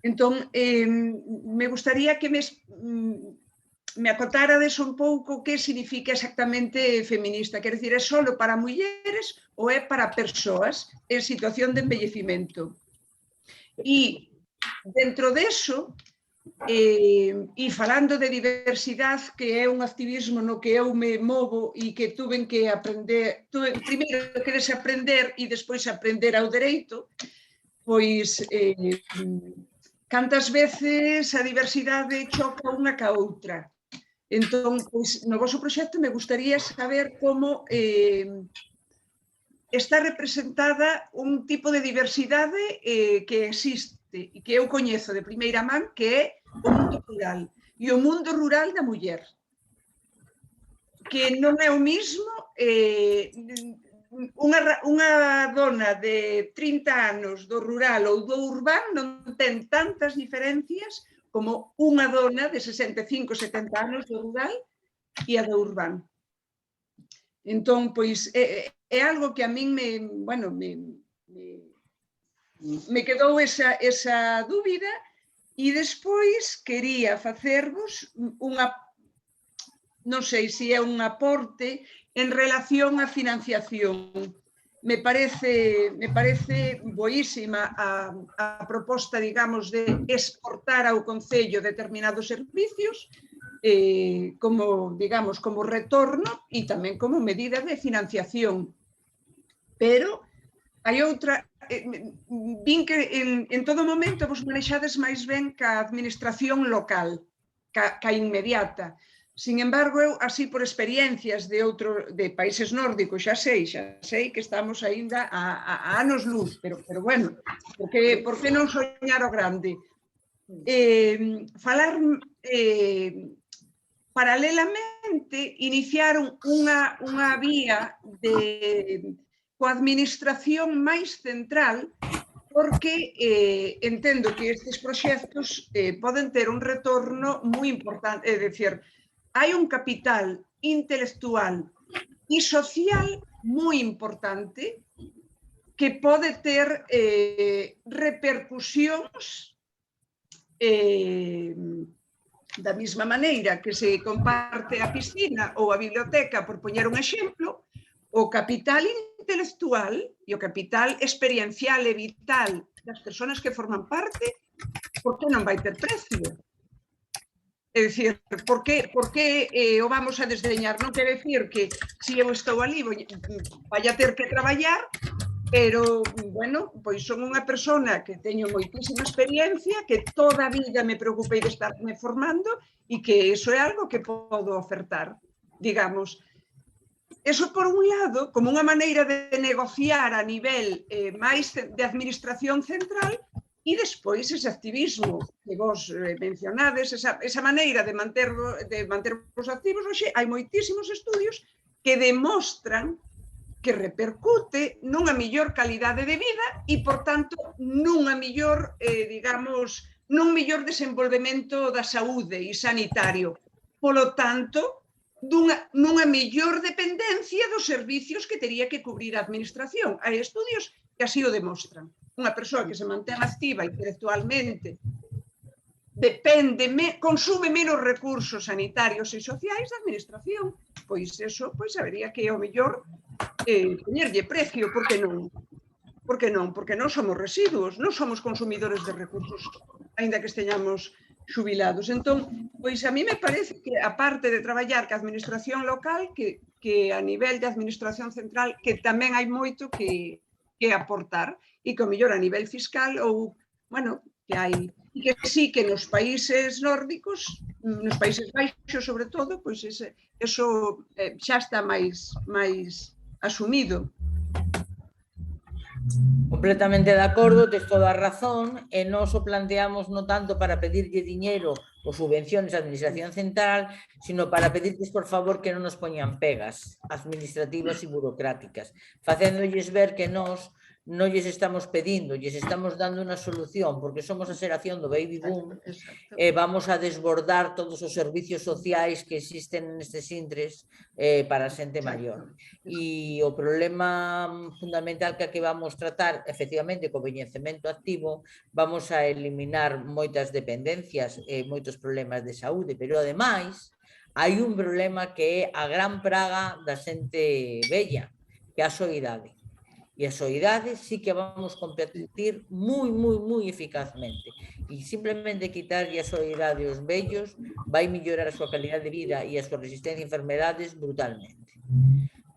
Entón, me gustaría que me acotárades un pouco que significa exactamente feminista. Quer dizer, é só para mulleres ou é para persoas en situación de envellecimento? E dentro deso, e falando de diversidade, que é un activismo no que eu me movo e que tuve que aprender, primeiro que desaprender e despois aprender ao dereito, pois cantas veces a diversidade choca unha ca outra. Entón, pois, no vosso proxecto me gustaría saber como está representada un tipo de diversidade que existe e que eu coñezo de primeira man, que é o mundo rural. E o mundo rural da muller. Que non é o mismo unha dona de 30 anos do rural ou do urbano non ten tantas diferencias como unha dona de 65, 70 anos do rural e a do urbano. Entón, pois, é algo que a min me quedou esa dúbida e despois quería facervos non sei se é un aporte en relación á financiación. Me parece boísima a proposta, digamos, de exportar ao Concello determinados servicios como, digamos, como retorno e tamén como medida de financiación. Pero hai outra... Vin que en todo momento vos manexades máis ben ca administración local, ca inmediata. Sin embargo, eu, así por experiencias de países nórdicos, xa sei que estamos aínda a anos luz, pero bueno, por que non soñar o grande? Falar paralelamente, iniciaron unha vía coa administración máis central, porque entendo que estes proxectos poden ter un retorno moi importante, é dicir, hai un capital intelectual e social moi importante que pode ter repercusións da mesma maneira que se comparte a piscina ou a biblioteca, por poñer un exemplo. O capital intelectual e o capital experiencial e vital das persoas que forman parte, por que non vai ter precio? É dicir, por que o vamos a desdeñar? Non quere dicir que se eu estou ali vai a ter que traballar, pero, bueno, pois son unha persona que teño moitísima experiencia, que toda a vida me preocupei de estarme formando e que iso é algo que podo ofertar, digamos. Eso, por un lado, como unha maneira de negociar a nivel máis de administración central e despois ese activismo que vos mencionades, esa maneira de mantervos activos. Hoxe hai moitísimos estudios que demostran que repercute nunha mellor calidade de vida e, por tanto, nunha mellor, digamos, nun mellor desenvolvemento da saúde e sanitario. Polo tanto, nunha mellor dependencia dos servicios que tería que cubrir a administración. Hai estudios que así o demostran. Unha persoa que se mantén activa intelectualmente consume menos recursos sanitarios e sociais da administración. Pois eso, pois habería que ao mellor poñerlle precio, por que non? Por que non? Porque non somos residuos, non somos consumidores de recursos, aínda que esteñamos xubilados. Entón, pois a mí me parece que, aparte de traballar ca administración local, que a nivel de administración central, que tamén hai moito que aportar, e que o mellor a nivel fiscal, ou, bueno, que hai, e que sí que nos países nórdicos, nos países baixos sobre todo, pois eso xa está máis asumido. Completamente de acordo, tes toda a razón, e nós o planteamos non tanto para pedirlle diñeiro ou subvenciones á administración central, sino para pedirles, por favor, que non nos poñan pegas administrativas e burocráticas, facéndolles ver que nós non lles estamos pedindo, lles estamos dando unha solución, porque somos a xeración do baby boom, e vamos a desbordar todos os servicios sociais que existen nestes intres para a xente maior. E o problema fundamental que vamos tratar, efectivamente, co envellecemento activo, vamos a eliminar moitas dependencias e moitos problemas de saúde, pero ademais hai un problema que é a gran praga da xente vella, que é a soidade. E a soidade sí que vamos competir moi eficazmente. E simplemente quitarlle a soidade aos vellos vai mellorar a súa calidad de vida e a súa resistencia a enfermedades brutalmente.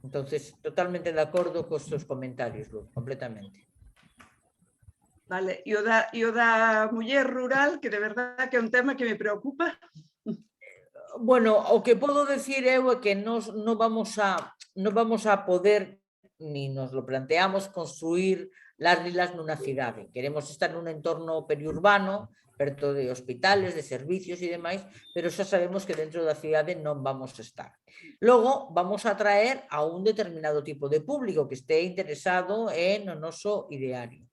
Entonces, totalmente de acordo cos seus comentarios, Luz, completamente. Vale, e o da muller rural, que de verdade que é un tema que me preocupa. Bueno, o que podo decir eu é que non vamos a poder, ni nos lo planteamos, construir las rilas nunha cidade. Queremos estar nun entorno periurbano, perto de hospitales, de servicios e demais, pero xa sabemos que dentro da cidade non vamos a estar. Logo, vamos a atraer a un determinado tipo de público que este interesado no noso ideario.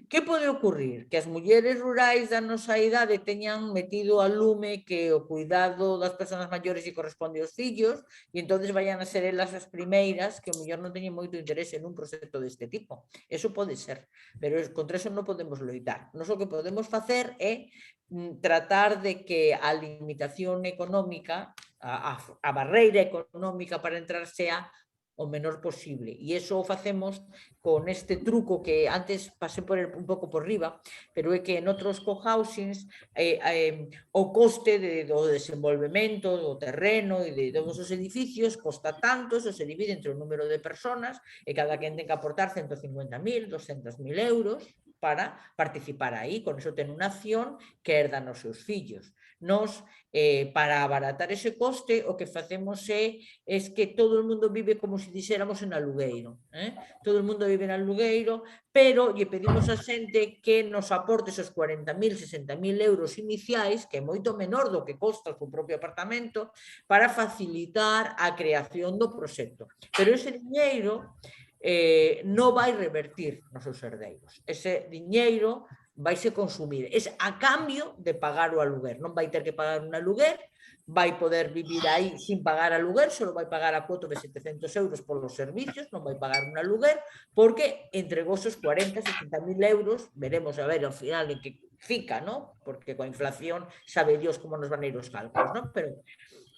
Que pode ocurrir? Que as mulleres rurais da nosa idade teñan metido a lume que o cuidado das persoas maiores lle corresponde aos fillos e entonces vayan a ser elas as primeiras que o mellor non teñen moito interese nun proxecto deste tipo. Eso pode ser, pero contra eso non podemos loitar. Nos o que podemos facer é tratar de que a limitación económica, a barreira económica para entrar sea o menor posible. E iso o facemos con este truco que antes pasé un pouco por riba, pero é que en outros cohousings o coste do desenvolvemento do terreno e de todos os edificios costa tanto, eso se divide entre o número de personas e cada quen ten que aportar 150.000, 200.000 euros para participar aí. Con eso ten unha acción que herdan os seus fillos. Nos, para abaratar ese coste, o que facemos é que todo o mundo vive como se dixéramos en alugueiro. Todo o mundo vive en alugueiro, pero lle pedimos a xente que nos aporte esos 40.000, 60.000 euros iniciais, que é moito menor do que costa o seu propio apartamento, para facilitar a creación do proxecto. Pero ese diñeiro non vai revertir nos seus herdeiros. Ese diñeiro vaise consumir. É a cambio de pagar o aluguer. Non vai ter que pagar un aluguer, vai poder vivir aí sin pagar aluguer, só vai pagar a cuota de 700 euros polos servicios, non vai pagar un aluguer, porque entregou esos 40, 60.000 euros, veremos a ver ao final en que fica, ¿no? Porque coa inflación sabe Dios como nos van a ir os cálculos, ¿no? Pero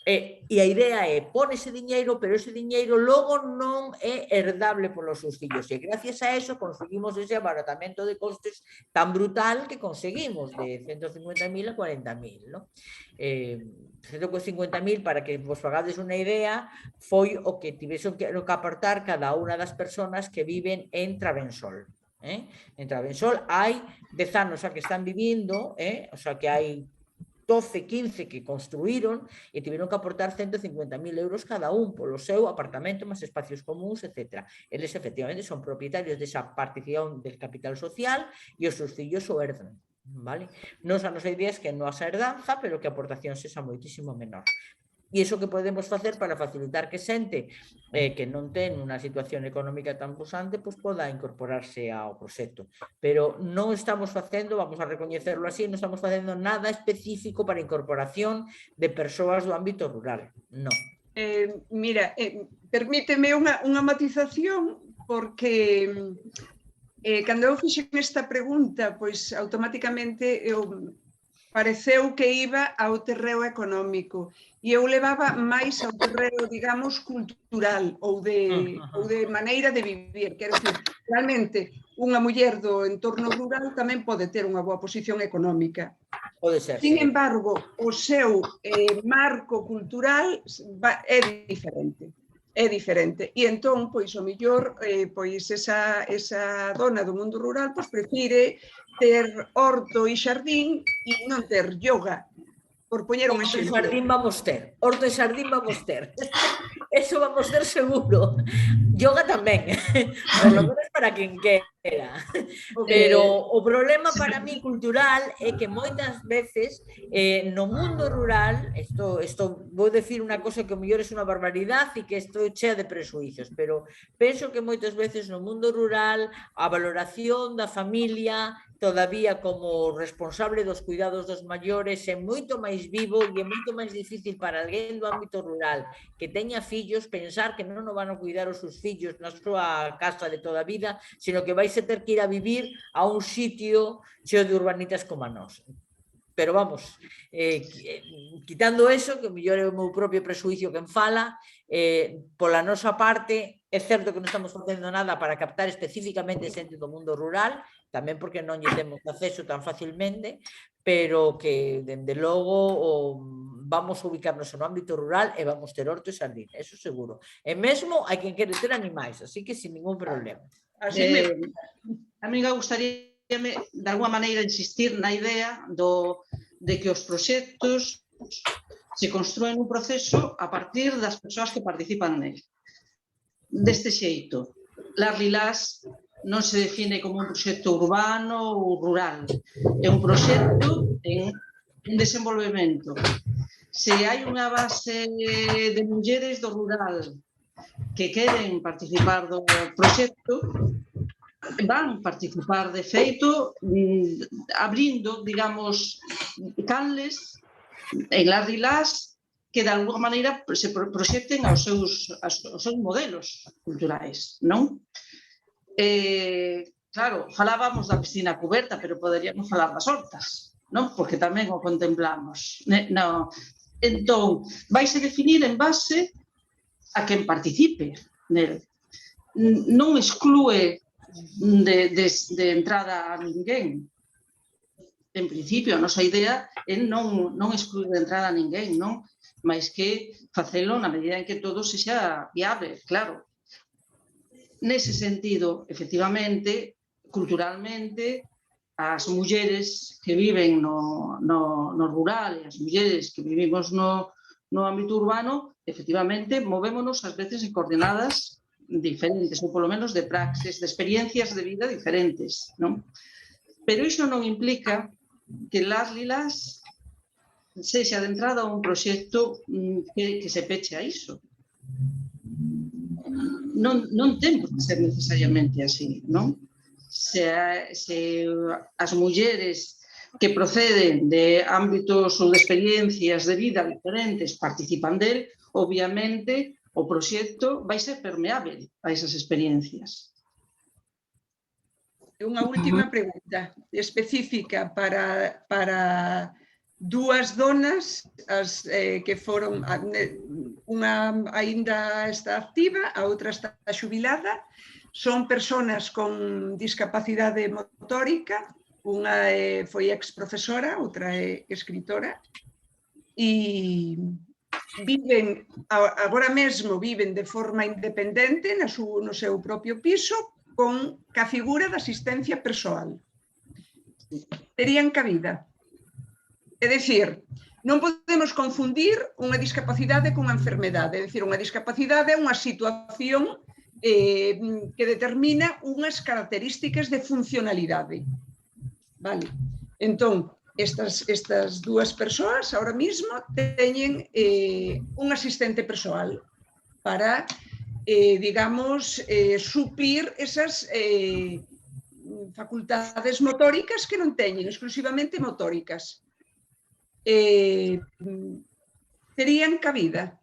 e a idea é pon ese diñeiro, pero ese diñeiro logo non é herdable polos seus fillos, e gracias a eso conseguimos ese abaratamento de costes tan brutal que conseguimos de 150.000 a 40.000, ¿no? 150.000, para que vos fagades unha idea, foi o que tivesen que aportar cada unha das persoas que viven en Travensol. En Travensol hai 10 anos a que están vivindo, o sea que hai 12, 15 que construíron e tiveron que aportar 150.000 euros cada un polo seu apartamento, máis espacios comuns, etc. Eles efectivamente son propietarios desa participación del capital social e os seus fillos o herdan. Vale? Nos a nosa idea é que non a herdanza, pero que a aportación sexa moitísimo menor. E iso que podemos facer para facilitar que xente que non ten unha situación económica tan posante, pois poda incorporarse ao proxecto. Pero non estamos facendo, vamos a recoñecerlo así, non estamos facendo nada específico para a incorporación de persoas do ámbito rural. Non. Mira, permíteme unha matización, porque cando eu fixen esta pregunta, pois automáticamente eu pareceu que iba ao terreo económico e eu levaba máis ao terreo, digamos, cultural ou de maneira de vivir. Quero dicir, realmente, unha muller do entorno rural tamén pode ter unha boa posición económica. Pode ser. Sin embargo, o seu marco cultural é diferente. É diferente. E entón, pois, o mellor, pois, esa dona do mundo rural, pois, prefire ter horto e xardín e non ter yoga, por poñer un exemplo. Horto e xardín vamos ter. Horto e xardín vamos ter. Eso vamos ter seguro. Yoga tamén. Por lo menos para quen quera. Okay. Pero o problema para mí cultural é que moitas veces no mundo rural, vou decir unha cosa que o mellor é unha barbaridade e que estou chea de presuizos, pero penso que moitas veces no mundo rural a valoración da familia todavía como responsable dos cuidados dos maiores é moito máis vivo e é moito máis difícil para alguén do ámbito rural que teña fillos pensar que non o van a cuidar os seus fillos na súa casa de toda a vida, sino que vais a ter que ir a vivir a un sitio cheo de urbanitas como a nós. Pero vamos, quitando eso, que o mellor é o meu propio presuicio que fala, pola nosa parte, é certo que non estamos facendo nada para captar especificamente xente do mundo rural, tamén porque non lle temos acceso tan facilmente, pero que, dende logo, vamos a ubicarnos no ámbito rural e vamos ter horto e sardín, eso seguro. E mesmo hai quen quere ter animais, así que sin ningún problema. A mí me gustaría de alguma maneira insistir na idea de que os proxectos se construen un proceso a partir das persoas que participan nel. Deste xeito, Las Lilás non se define como un proxecto urbano ou rural, é un proxecto en desenvolvemento. Se hai unha base de mulleres do rural que queren participar do proxecto, van participar de feito abrindo, digamos, canles en Las Lilás que de alguma maneira se proxecten aos seus modelos culturais, non? Claro, falábamos da piscina cuberta, pero poderíamos falar das hortas, non? Porque tamén o contemplamos. Entón, vaise definir en base a quen participe nel. Non exclúe de entrada a ninguén. En principio, a nosa idea é non excluir de entrada a ninguén, non? Mais que facelo na medida en que todo sexa viable, claro. Nese sentido, efectivamente, culturalmente, as mulleres que viven no rural e as mulleres que vivimos no ámbito urbano, efectivamente, movémonos ás veces en coordenadas diferentes, ou polo menos de praxes, de experiencias de vida diferentes, non? Pero iso non implica que Las Lilás sexa de entrada un proxecto que se peche a iso. Non ten por que ser necesariamente así, non? Se as mulleres que proceden de ámbitos ou de experiencias de vida diferentes participan del, obviamente o proxecto vai ser permeável a esas experiencias. Unha última pregunta específica para dúas donas que foron, unha aínda está activa, a outra está xubilada, son persoas con discapacidade motórica, unha foi ex-profesora, outra é escritora, e viven, agora mesmo viven de forma independente no seu propio piso con a figura da asistencia persoal. Terían cabida. É dicir, non podemos confundir unha discapacidade con unha enfermedade. É dicir, unha discapacidade é unha situación que determina unhas características de funcionalidade. Vale. Entón, estas dúas persoas ahora mismo teñen un asistente persoal para, digamos, suplir esas facultades motóricas que non teñen, exclusivamente motóricas. Terían cabida?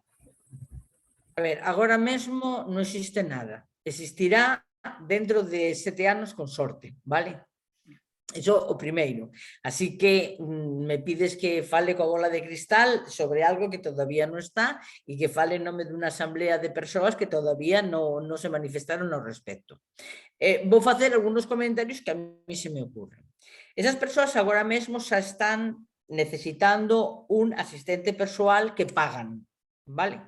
A ver, agora mesmo non existe nada. Existirá dentro de 7 anos con sorte, vale? Iso o primeiro. Así que me pides que fale coa bola de cristal sobre algo que todavía non está e que fale en nome dunha asamblea de persoas que todavía non se manifestaron ao respecto. Vou facer algúns comentarios que a mí se me ocurren. Esas persoas agora mesmo xa están necesitando un asistente persoal que pagan, vale?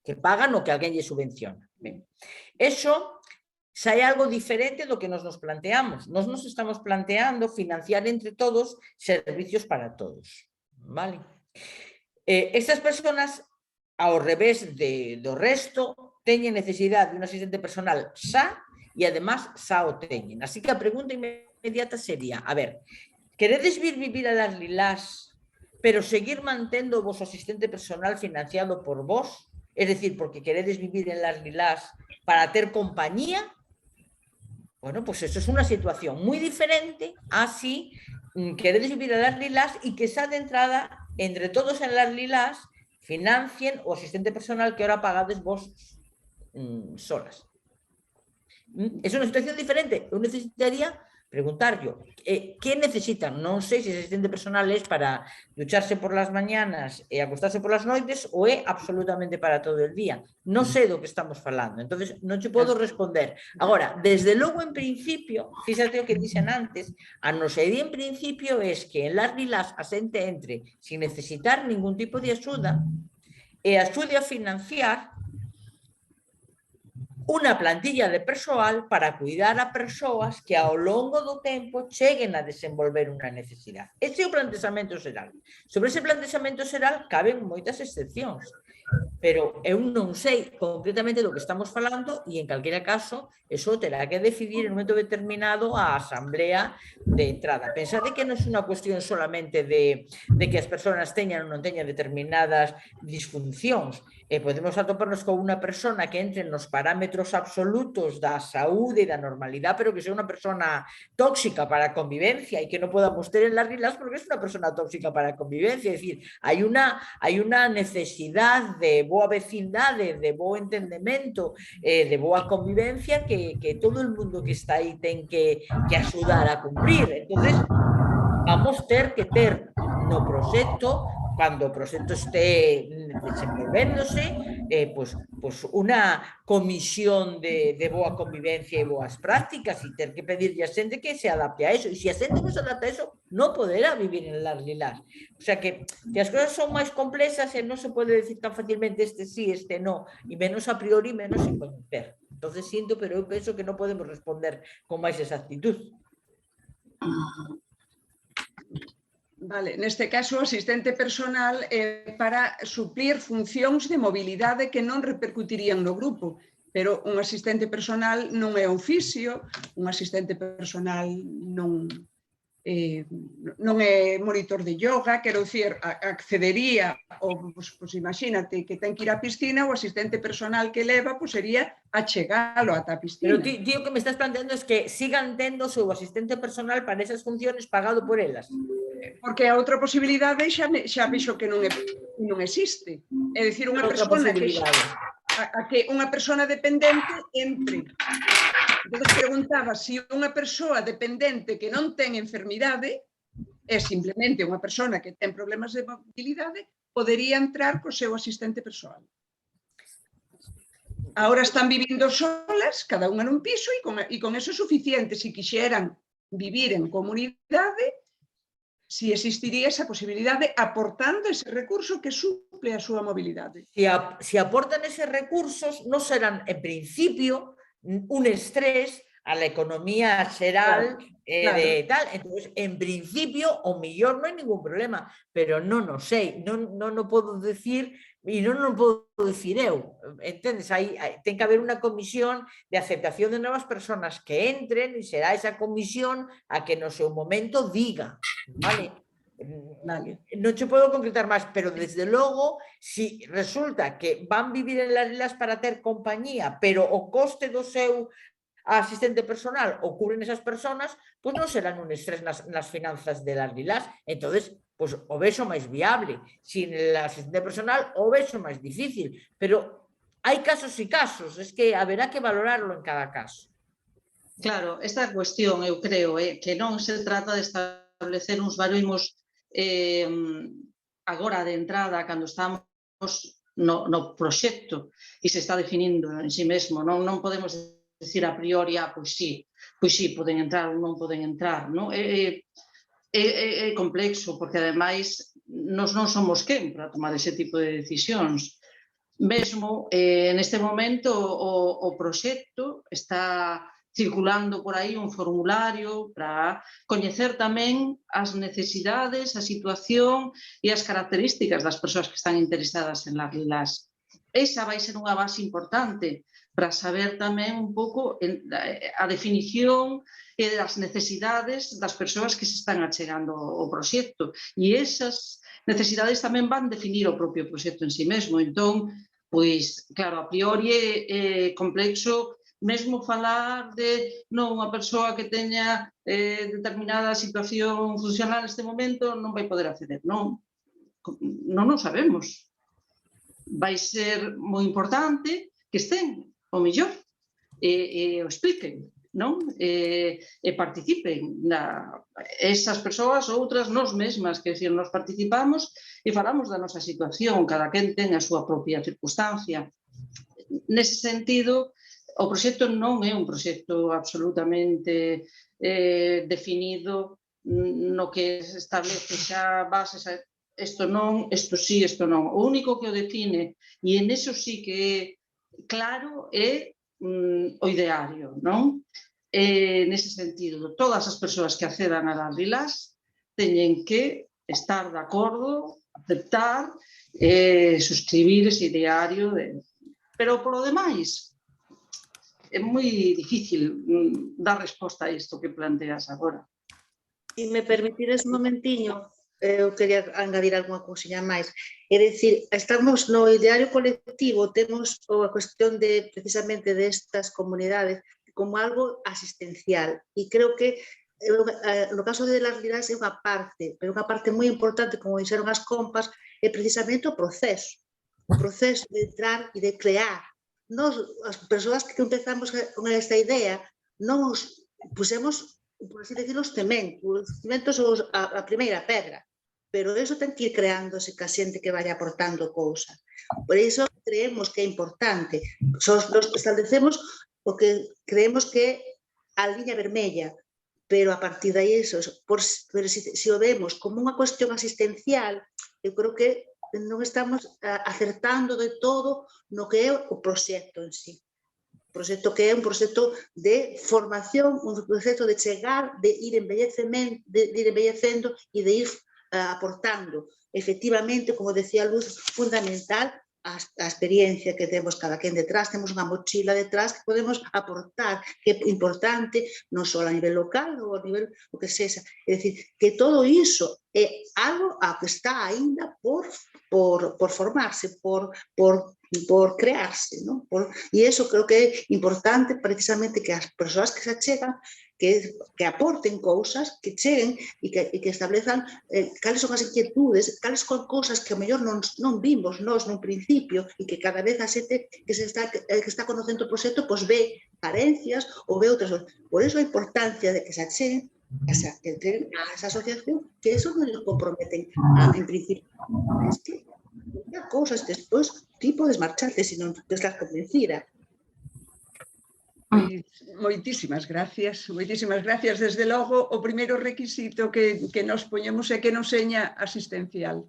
Que pagan o que alguén lle subvenciona. Eso xa é algo diferente do que nos planteamos. Nos estamos planteando financiar entre todos servicios para todos, vale? Estas persoas, ao revés do resto, teñen necesidade de un asistente personal xa e además xa o teñen. Así que a pregunta inmediata sería, a ver, queredes vivir a Las Lilás pero seguir mantendo o vosso asistente personal financiado por vos? Es decir, porque queredes vivir en Las Lilás para ter compañía? Bueno, pues eso es una situación muy diferente a si queredes vivir a Las Lilás y que xa de entrada, entre todos en Las Lilás, financien o asistente personal que ahora pagades vos solas. Es una situación diferente. Eu necesitaría preguntar yo, ¿qué necesitan? Non sei se ese asistente personal é para ducharse por las mañanas e acostarse por las noites ou é absolutamente para todo el día. Non sei do que estamos falando, entonces non te podo responder. Agora, desde logo en principio, fíxate o que dixen antes, a nosa idea en principio é que en Las Lilás a xente entre sin necesitar ningún tipo de axuda e axude a financiar unha plantilla de persoal para cuidar a persoas que ao longo do tempo cheguen a desenvolver unha necesidade. Ese é o plantexamento xeral. Sobre ese plantexamento xeral caben moitas excepcións, pero eu non sei concretamente do que estamos falando e en calquera caso eso terá que decidir en un momento determinado a asamblea de entrada. Pensade que non é unha cuestión solamente de que as persoas teñan ou non teñan determinadas disfuncións. Podemos atoparnos con unha persona que entre nos parámetros absolutos da saúde e da normalidade, pero que sea unha persona tóxica para a convivencia e que non podamos ter en Las Lilás porque é unha persona tóxica para a convivencia. É dicir, hai unha necesidade de boa vecindade, de bo entendemento, de boa convivencia que todo o mundo que está aí ten que axudar a cumprir. Entonces, vamos ter que ter no proxecto, cando o proxecto este desenvolvéndose, pues unha comisión de boa convivencia e boas prácticas e ter que pedirle a xente que se adapte a eso. E se a xente non se adapta a eso, non poderá vivir en Las Lilás. O sea que as cousas son máis complexas e non se pode decir tan facilmente este sí, este no, e menos a priori, menos sin conocer. Entonces sinto, pero eu penso que non podemos responder con máis exactitud. Vale, neste caso o asistente personal é para suplir funcións de mobilidade que non repercutirían no grupo, pero un asistente personal non é oficio, un asistente personal non é monitor de yoga, quero dicir, accedería, ou, pois imagínate que ten que ir á piscina, o asistente personal que leva sería achegalo ata a piscina. Pero tío, que me estás planteando es que sigan tendo o seu asistente personal para esas funciones pagado por elas. Porque a outra posibilidade xa vexo que non existe. É dicir, unha persona que unha persona dependente entre. Entón, preguntaba se unha persoa dependente que non ten enfermidade é simplemente unha persona que ten problemas de mobilidade, podería entrar co seu asistente persoal. Agora están vivindo solas, cada unha nun piso, e con eso é suficiente. Se quixeran vivir en comunidade, si existiría esa posibilidade aportando ese recurso que suple a súa mobilidade. Si aportan eses recursos, non serán, en principio, un estrés a la economía xeral de tal. Entonces, en principio, o mellor non hai ningún problema, pero non o sei, non o podo decir e non o podo decir eu, entendes? Ten que haber unha comisión de aceptación de novas persoas que entren e será esa comisión a que no seu momento diga, vale? Non te podo concretar máis, pero desde logo, si resulta que van vivir en Las Lilás para ter compañía, pero o coste do seu asistente personal o cubren esas persoas, pois non serán un estrés nas finanzas de Las Lilás. Entonces, pois o vexo máis viable. Sin el asistente personal o vexo máis difícil, pero hai casos e casos, es que haberá que valorarlo en cada caso. Claro, esta cuestión eu creo que non se trata de establecer uns barimos agora de entrada, cando estamos no proxecto e se está definindo en si mesmo, non podemos decir a priori, pois sí, poden entrar ou non poden entrar, non? É complexo, porque ademais nos non somos quen para tomar ese tipo de decisións. Mesmo neste momento o proxecto está circulando por aí un formulario para coñecer tamén as necesidades, a situación e as características das persoas que están interesadas en Las Lilás. Esa vai ser unha base importante, para saber tamén un pouco a definición e das necesidades das persoas que se están achegando ao proxecto. E esas necesidades tamén van definir o propio proxecto en si mesmo. Entón, pois, claro, a priori é complexo mesmo falar de non unha persoa que teña determinada situación funcional neste momento non vai poder acceder. Non o sabemos. Vai ser moi importante que estén, o mellor, e o expliquen, non? E participen. Esas persoas, outras, nós mesmas, que decir, nos participamos e falamos da nosa situación, cada quen ten a súa propia circunstancia. Nese sentido, o proxecto non é un proxecto absolutamente definido no que establece xa bases, isto non, isto sí, isto non. O único que o define, e en eso sí que é claro, é o ideario, non? Nese sentido, todas as persoas que accedan a las RILAS teñen que estar de acordo, aceptar, suscribir ese ideario. Pero, polo demais, é moi difícil dar resposta a isto que planteas agora. Se me permitires un momentiño, eu quería engadir algunha cousiña máis. É dicir, estamos no ideario colectivo, temos a cuestión de, precisamente, destas comunidades como algo asistencial. E creo que, no caso de las RILAS, é unha parte, pero unha parte moi importante, como dixeron as compas, é precisamente o proceso de entrar e de crear. Nos, as persoas que empezamos con esta idea, nos pusemos, por así decirlo, os cimentos ou a primeira pedra, pero eso ten que ir creándose ca xente que vai aportando cousas. Por iso creemos que é importante. Nos establecemos o que creemos que é a liña vermella, pero a partir de aí, pero se o vemos como unha cuestión asistencial, eu creo que non estamos acertando de todo no que é o proxecto en sí. O proxecto que é un proxecto de formación, un proxecto de chegar, de ir embellecendo e de ir aportando. Efectivamente, como decía Luz, fundamental a experiencia que temos cada quen detrás, temos unha mochila detrás que podemos aportar, que é importante non só a nivel local ou a nivel o que sexa. É dicir, que todo iso é algo a que está aínda por formarse, por crearse, non? E iso creo que é importante precisamente que as persoas que se achegan que aporten cousas, que cheguen e que establezan cales son as inquietudes, cales son cousas que ao mellor non vimos nós nun principio e que cada vez a xente que está conocendo o proxecto ve carencias ou ve outras. Por iso a importancia de que se acheguen a esa asociación, que eso non nos comprometen en principio. Es que hai cousas que despois ti podes marcharte se non estás convencida. Moitísimas gracias. Desde logo, o primeiro requisito que nos poñemos é que non seña asistencial.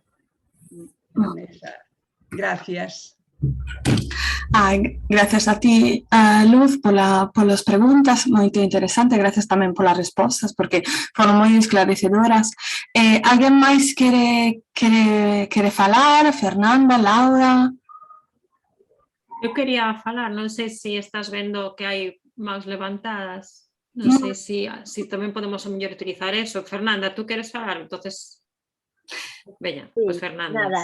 Gracias. Gracias a ti, Luz, polas preguntas, moito interesante. Gracias tamén polas respostas, porque foron moi esclarecedoras. Alguén máis quere falar? Fernanda, Laura? Eu quería falar, non sei se estás vendo que hai mãos levantadas, non sei se tamén podemos a mellor utilizar eso. Fernanda, tú queres falar? Entonces, veña, pois Fernanda. Nada,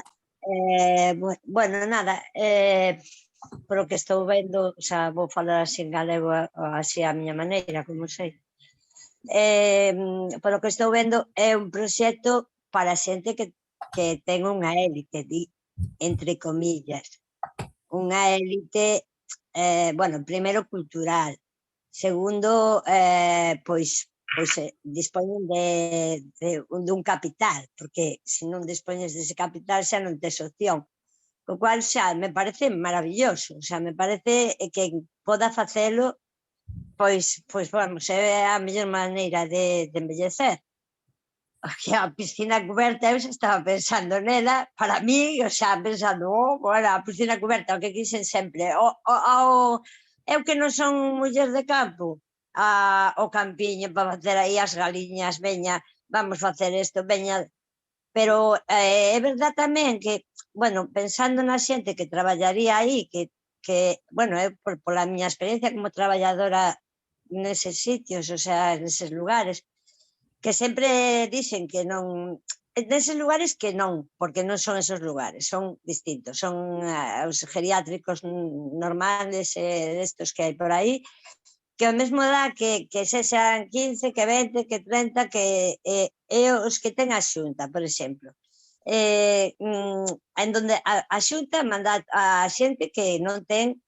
bueno, nada, polo que estou vendo, xa vou falar así en galego, así a miña maneira, como sei. Polo que estou vendo é un proxecto para xente que ten unha élite, entre comillas. Unha élite, bueno, primeiro cultural, segundo, pois dispoñen dun capital, porque se non dispoñes dese capital xa non tes opción, o cual xa me parece maravilloso, xa me parece que poda facelo, pois vamos, é a mellor maneira de embellecer. Que a piscina cuberta, eu xa estaba pensando nela, para mí, o xa pensando, bueno, a piscina cuberta, o que quixen sempre, eu que non son muller de campo, o campiño para facer aí as galiñas, veña, vamos facer isto, veña, pero é verdad tamén que, bueno, pensando na xente que traballaría aí, que bueno, pola miña experiencia como traballadora neses sitios, o sea, neses lugares, que sempre dicen que non, neses lugares que non, porque non son esos lugares, son distintos, son os geriátricos normales, estos que hai por aí, que o mesmo dá que sexan 15, que 20, que 30, que os que ten a Xunta, por exemplo. En donde a Xunta manda a xente que non ten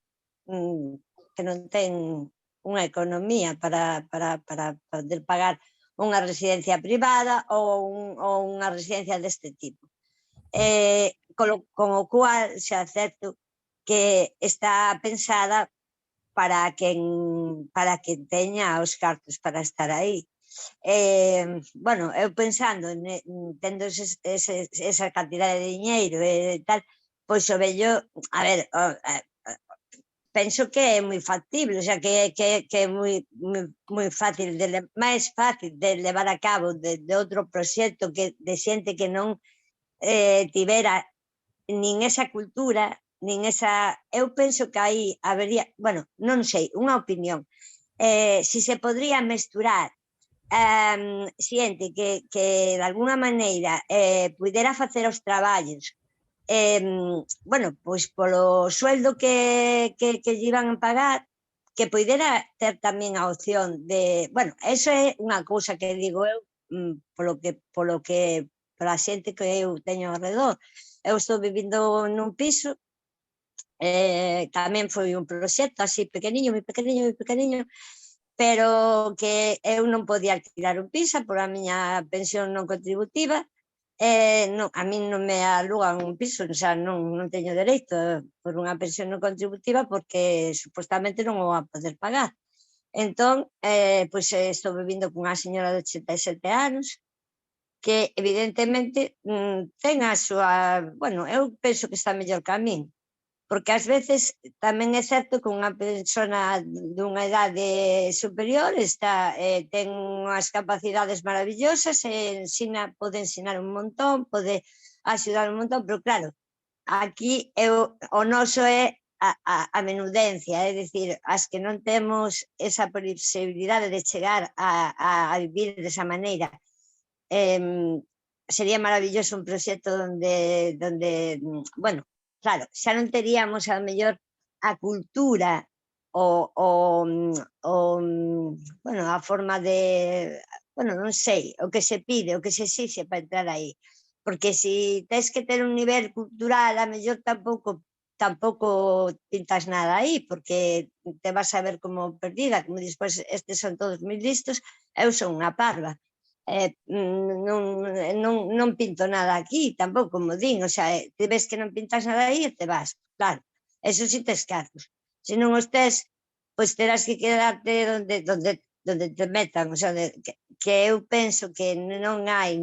unha economía para poder pagar unha residencia privada ou unha residencia deste tipo. Con o cual xa acepto que está pensada para quen teña os cartos para estar aí. Bueno, eu pensando, tendo esa cantidad de diñeiro e tal, pois o vello, a ver, penso que é moi factible, o sea, que é moi fácil, máis fácil de levar a cabo de outro proxecto que de xente que non tivera nin esa cultura, nin esa... Eu penso que aí habería, bueno, non sei, unha opinión, si se podría mesturar xente que de alguna maneira pudera facer os traballos, bueno, pois polo sueldo que lle iban a pagar, que poidera ter tamén a opción de... Bueno, eso é unha cousa que digo eu, pola xente que eu teño alrededor. Eu estou vivindo nun piso, tamén foi un proxecto así pequeniño, moi pequeniño, pero que eu non podía alquilar un piso por a miña pensión non contributiva. A min non me alugan un piso, o sea, non teño dereito por unha pensión non contributiva porque supostamente non o vou a poder pagar. Entón, pois estou vivindo cunha señora de 87 anos que evidentemente ten a súa... Bueno, eu penso que está mellor que a min, porque ás veces tamén é certo que unha persona dunha idade superior ten unhas capacidades maravillosas, pode ensinar un montón, pode axudar un montón, pero claro, aquí o noso é a menudencia, é dicir, as que non temos esa posibilidade de chegar a vivir desa maneira. Sería maravilloso un proxecto donde, bueno, claro, xa non teríamos a mellor a cultura bueno, a forma de, bueno, non sei, o que se pide, o que se exixe para entrar aí, porque se tens que ter un nivel cultural, a mellor tampouco pintas nada aí, porque te vas a ver como perdida, como despois estes son todos moi listos, eu son unha parva. Non pinto nada aquí, tampouco, como din, o sea, te ves que non pintas nada aí e te vas, claro, eso si tes cartos, se non os tes, pois terás que quedarte donde te metan, o sea, que eu penso que non hai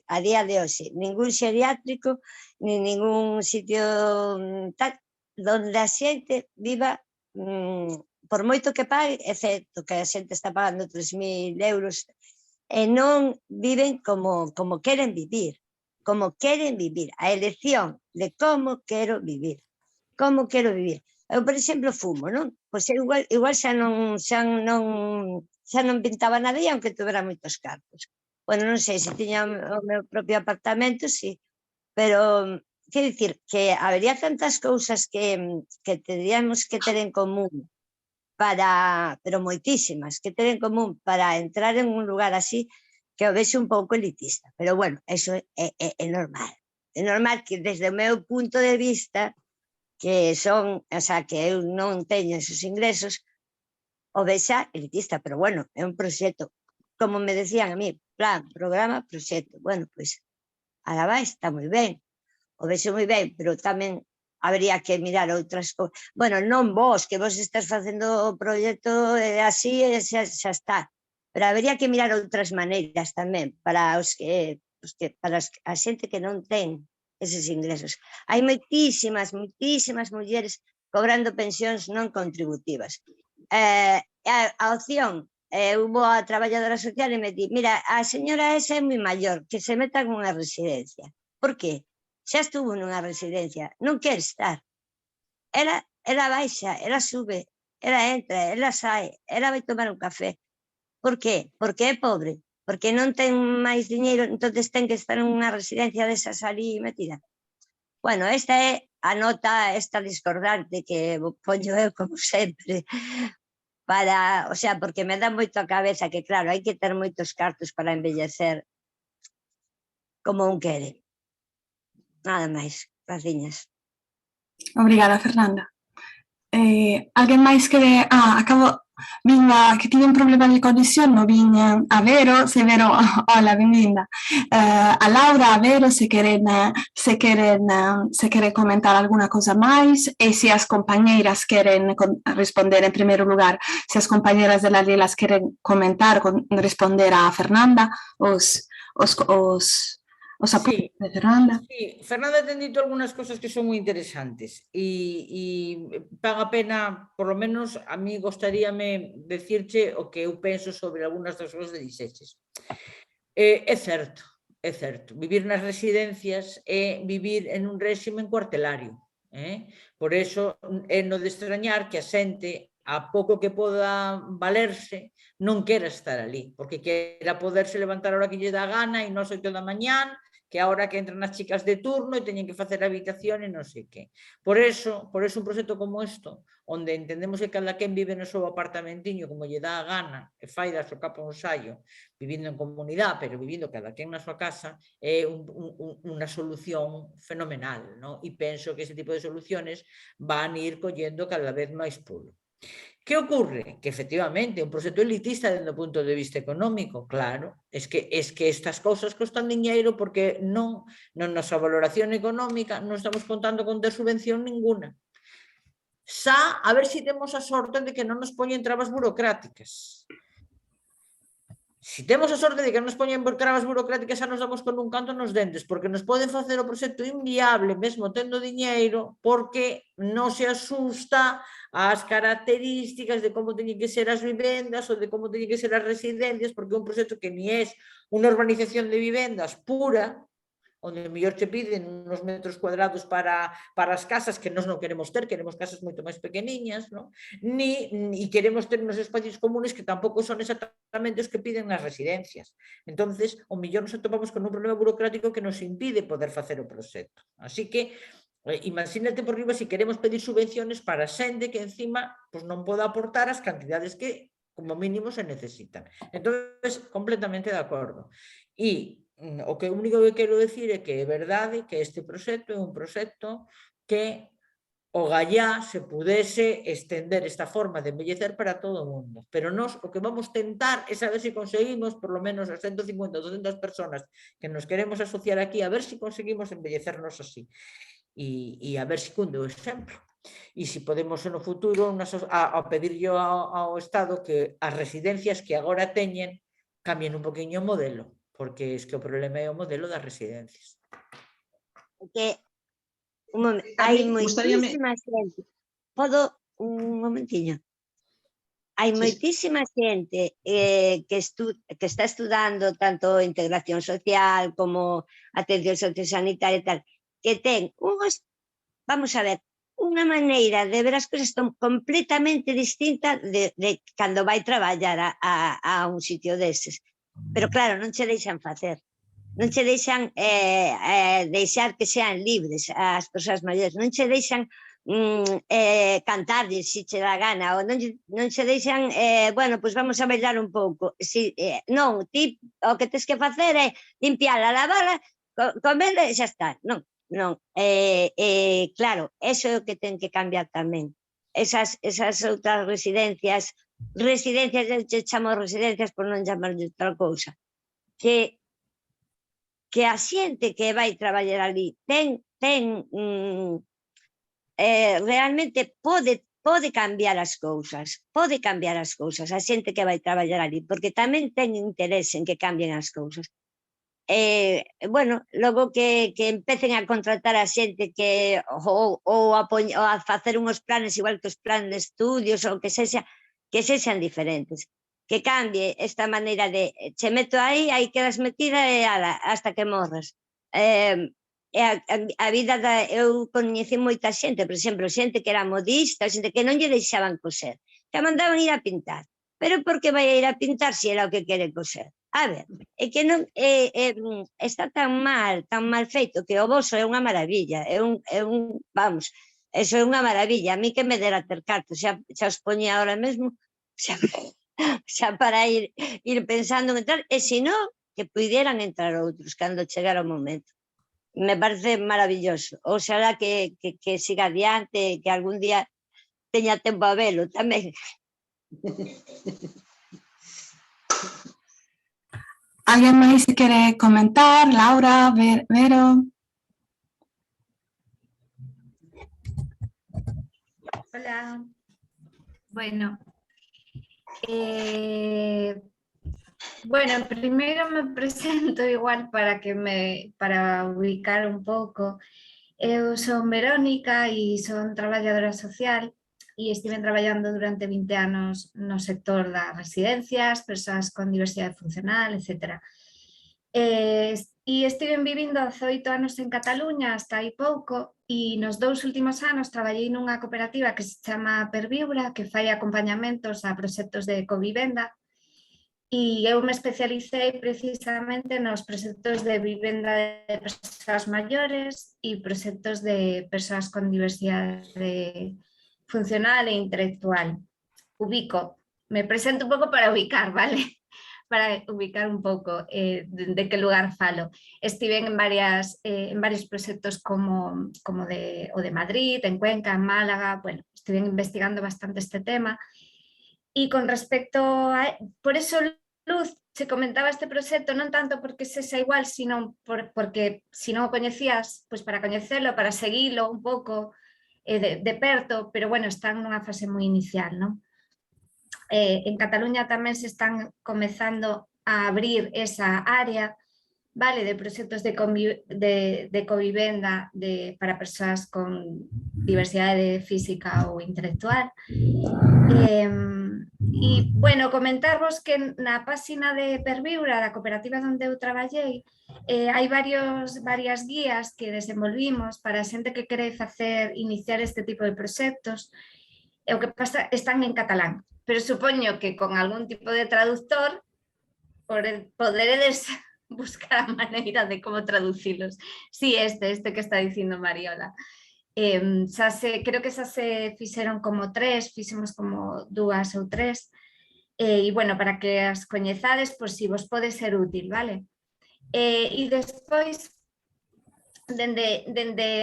a día de hoxe ningún xeriátrico nin ningún sitio tal donde a xente viva por moito que pague, excepto que a xente está pagando 3.000 euros e non viven como queren vivir, a elección de como quero vivir. Eu, por exemplo, fumo, non? Pois igual xa non pintaba nada e aunque tuvera moitos cartos. Bueno, non sei, se tiña o meu propio apartamento, sí, pero quero dicir que habería tantas cousas que teríamos que ter en común pero moitísimas, que ter en común para entrar en un lugar así, que o vexo un pouco elitista. Pero bueno, eso é normal. É normal que desde o meu punto de vista, que son, o sea, que eu non teño esos ingresos, o vexa elitista, pero bueno, é un proxecto, como me decían a mí, plan, programa, proxecto. Bueno, pois, ala vai, está moi ben, o vexo moi ben, pero tamén habería que mirar outras cousas. Bueno, non vos, que vos estás facendo o proxecto así, xa está. Pero habería que mirar outras maneiras tamén para para a xente que non ten eses ingresos. Hai moitísimas mulleres cobrando pensións non contributivas. A opción, eu vou a traballadora social e me di, mira, a señora esa é moi maior, que se meta en unha residencia. Por qué? Xa estuvo nunha residencia, non quere estar. ela baixa, ela sube, ela entra, ela sai, ela vai tomar un café. Por qué? Porque é pobre, porque non ten máis diñeiro, entonces ten que estar en unha residencia desas ali metida. Bueno, esta é a nota esta discordante que poño eu como sempre, para, o sea, porque me dá moito a cabeza que claro, hai que ter moitos cartos para envellecer como un quere. Nada máis, graciñas. Obrigada, Fernanda. Alguén máis quere... que tive un problema de conexión, non vin a Vero, hola, benvinda. A Laura, a Vero, se queren comentar alguna cosa máis, e se as compañeiras queren responder en primeiro lugar, se as compañeiras de las Lilas queren comentar, responder a Fernanda, os apuntes de Fernanda. Sí, Fernanda ten dito algunhas cosas que son moi interesantes e paga a pena, por lo menos a mí gostaríame decirche o que eu penso sobre algunhas das cousas que dixeches. É certo, vivir nas residencias é vivir en un réximen cuartelario. Por eso é no de extrañar que a xente, a pouco que poda valerse, non quera estar ali, porque quera poderse levantar a hora que lle dá gana e non 8 da mañán, que a hora que entran as chicas de turno e teñen que facer a habitación e non sei que. Por eso un proxecto como isto, onde entendemos que cada quen vive no seu apartamentiño como lle dá a gana, e fai da súa capa un saio, vivindo en comunidade, pero vivindo cada quen na súa casa, é unha solución fenomenal, non? E penso que ese tipo de soluciones van a ir collendo cada vez máis pulo. Que ocurre? Que efectivamente é un proxecto elitista desde o punto de vista económico, claro, es que estas cousas costan diñeiro porque non nosa valoración económica non estamos contando con ter subvención ninguna. Xa, a ver se temos a sorte de que non nos poñen trabas burocráticas. Se temos a sorte de que non nos poñen trabas burocráticas, xa nos damos con un canto nos dentes, porque nos poden facer o proxecto inviable, mesmo tendo diñeiro, porque non se asusta ás características de como teñen que ser as vivendas ou de como teñen que ser as residencias, porque é un proxecto que ni é unha urbanización de vivendas pura, onde mellor che piden uns metros cuadrados para as casas que nós non queremos ter, queremos casas moito máis pequeniñas, e queremos ter uns espacios comunes que tampouco son exactamente os que piden nas residencias. Entonces, o mellor nos atopamos con un problema burocrático que nos impide poder facer o proxecto. Así que, imagínate por riba se queremos pedir subvenciones para xente que encima non poda aportar as cantidades que como mínimo se necesitan. Entonces, completamente de acordo. E o que único que quero decir é que é verdade que este proxecto é un proxecto que o gallá se pudese estender esta forma de envellecer para todo o mundo. Pero nós o que vamos tentar é saber se conseguimos, por lo menos as 150 ou 200 personas que nos queremos asociar aquí, a ver se conseguimos envellecernos así. E a ver se cunde o exemplo. E se podemos no futuro a pedirlle ao Estado que as residencias que agora teñen cambien un poquinho o modelo, porque es que o problema é o modelo das residencias. Porque hai moitísima xente. Podo un momentiño? Hai moitísima xente que está estudando tanto integración social como atención sociosanitaria e tal, que ten vamos a ver, unha maneira de ver as cousas completamente distinta de cando vai traballar a un sitio deses. Pero claro, non che deixan facer. Non che deixan deixar que sean libres as persoas maiores. Non che deixan cantarles se che dá gana. Ou non che deixan, bueno, pois vamos a bailar un pouco. Non, ti o que tens que facer é limpiala, lavala, comer e xa está. Non. Claro, eso é o que ten que cambiar tamén. Esas outras residencias, eu chamo residencias por non chamarlle outra cousa, que a xente que vai traballar ali realmente pode cambiar as cousas, a xente que vai traballar ali, porque tamén ten interés en que cambien as cousas. Bueno, logo que empecen a contratar a xente que ou a facer uns planes igual que os planes de estudios ou que sexan diferentes, que cambie esta maneira de che meto aí quedas metida e hasta que morras. a vida eu coñeci moita xente, por exemplo, xente que era modista, xente que non lle deixaban coser, que mandaban ir a pintar. Pero por que vai a ir a pintar se era o que quere coser? A ver, é que non está tan mal feito que o voso é unha maravilla, vamos, eso é unha maravilla. A mí que me dera ter cartos, xa os poñía ahora mesmo, xa para ir pensando en entrar, e se non, que pudieran entrar outros cando chegara o momento. Me parece maravilloso. Oxalá que siga adiante, que algún día teña tempo a velo tamén. ¿Alguien más quiere comentar? Laura, Vero. Hola. Bueno, bueno, primero me presento igual para ubicar un pouco. Eu son Verónica e son traballadora social e estive traballando durante 20 anos no sector das residencias, persoas con diversidade funcional, etc. E estive vivindo 18 anos en Cataluña hasta hai pouco e nos 2 últimos anos traballei nunha cooperativa que se chama Perviura, que fai acompañamentos a proxectos de covivenda. E eu me especialicei precisamente nos proxectos de vivenda de persoas maiores e proxectos de persoas con diversidade funcional e intelectual. Me presento un pouco para ubicar, vale? Para ubicar un pouco de que lugar falo. Estive en varios proxectos como o de Madrid, en Cuenca, en Málaga, bueno, estive investigando bastante este tema. E con respecto a... Por eso, Luz, se comentaba este proxecto non tanto porque sexa igual, sino porque se non o coñecías, pois para coñecelo, para seguilo un pouco de perto, pero bueno, están nunha fase moi inicial, non? En Cataluña tamén se están comezando a abrir esa área, vale, de proxectos de covivenda para persoas con diversidade física ou intelectual. E, bueno, comentarvos que na páxina de Perviura, da cooperativa onde eu traballei, hai varias guías que desenvolvimos para a xente que quere iniciar este tipo de proxectos. E o que pasa, están en catalán, pero supoño que con algún tipo de traductor poderedes buscar a maneira de como traducilos. Sí, este que está dicindo Mariola. Creo que xa se fixeron como 3, fixemos como 2 ou 3, e bueno, para que as coñezades, pois si vos pode ser útil, vale? E despois, dende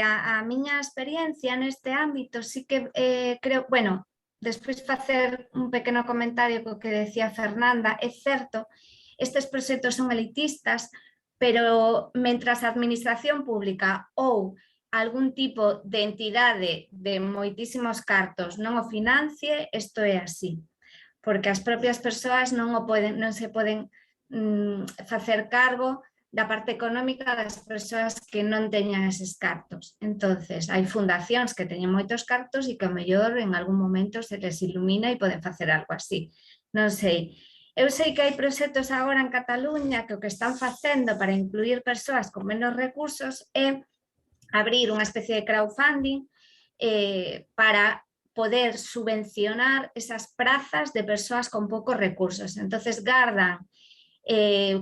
a miña experiencia neste ámbito, sí que creo, bueno, despois facer un pequeno comentario co que decía Fernanda, é certo, estes proxectos son elitistas, pero mentras a administración pública ou algún tipo de entidade de moitísimos cartos non o financie, isto é así, porque as propias persoas non se poden facer cargo da parte económica das persoas que non teñan eses cartos. Entonces, hai fundacións que teñen moitos cartos e que ao mellor en algún momento se les ilumina e poden facer algo así. Non sei. Eu sei que hai proxectos agora en Cataluña que o que están facendo para incluir persoas con menos recursos é abrir unha especie de crowdfunding para poder subvencionar esas prazas de persoas con poucos recursos. Entonces, gardan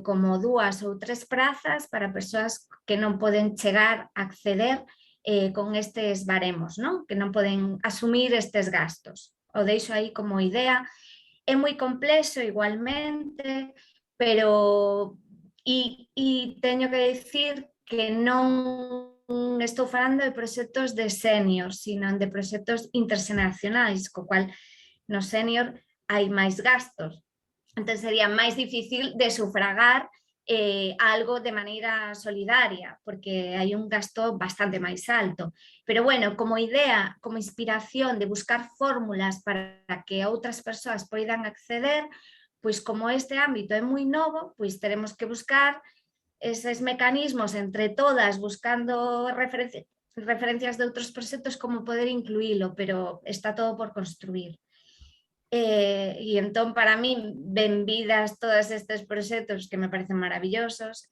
como 2 ou 3 prazas para persoas que non poden chegar a acceder con estes baremos, non? Que non poden asumir estes gastos. O deixo aí como idea. É moi complexo igualmente, pero teño que dicir que non estou falando de proxectos de senior, sino de proxectos interxeneracionais, co cual no senior hai máis gastos. Entón sería máis difícil de sufragar algo de maneira solidaria, porque hai un gasto bastante máis alto. Pero bueno, como idea, como inspiración de buscar fórmulas para que outras persoas poidan acceder, pois como este ámbito é moi novo, pois teremos que buscar eses mecanismos entre todas, buscando referencias de outros proxectos como poder incluílo, pero está todo por construir. E entón, para min, benvidas todos estes proxectos que me parecen maravillosos,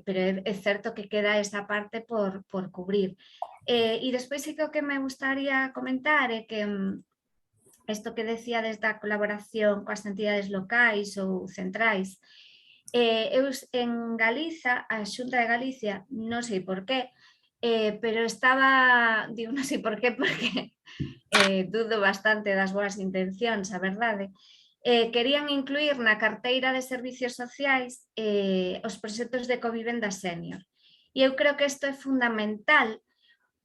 pero é certo que queda esa parte por cubrir. E despois sí que o que me gustaría comentar é que isto que decía da colaboración coas entidades locais ou centrais, eu en Galiza, a Xunta de Galicia, non sei por qué, pero estaba, digo non sei por qué, porque dudo bastante das boas intencións, a verdade, querían incluir na carteira de servicios sociais os proxectos de covivenda sénior. E eu creo que isto é fundamental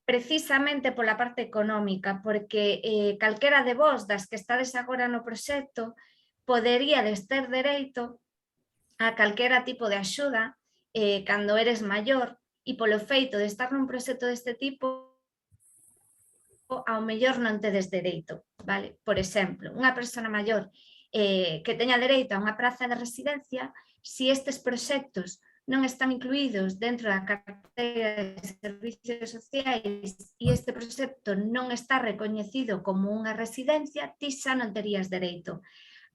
precisamente pola parte económica, porque calquera de vos das que estades agora no proxecto poderíades ter dereito a calquera tipo de axuda cando eres maior, e polo feito de estar nun proxecto deste tipo ao mellor non tedes dereito, vale? Por exemplo, unha persoa maior que teña dereito a unha praza de residencia, se estes proxectos non están incluídos dentro da carteira de servicios sociais e este proxecto non está recoñecido como unha residencia, ti xa non terías dereito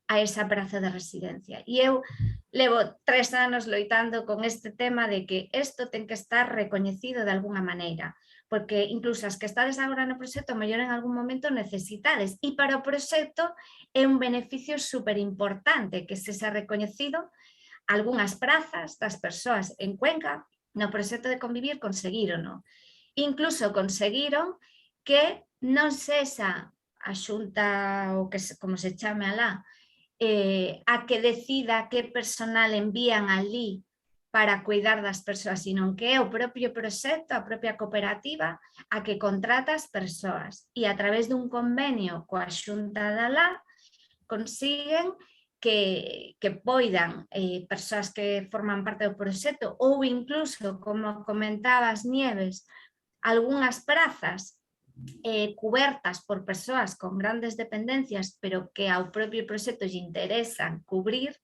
a esa praza de residencia. E eu levo 3 anos loitando con este tema de que isto ten que estar recoñecido de alguna maneira, porque incluso as que estades agora no proxecto, mellor en algún momento necesitades, e para o proxecto é un beneficio superimportante que se recoñecido algunhas prazas das persoas en Cuenca no proxecto de convivir conseguiron. Incluso conseguiron que non sexa a Xunta, ou que como se chame alá, a que decida que personal envían ali para cuidar das persoas, sino que é o propio proxecto, a propia cooperativa, a que contrata as persoas e a través dun convenio coa Xunta de alá consiguen que poidan persoas que forman parte do proxecto ou incluso, como comentabas Nieves, algunhas prazas cubertas por persoas con grandes dependencias, pero que ao propio proxecto lle interesan cubrir,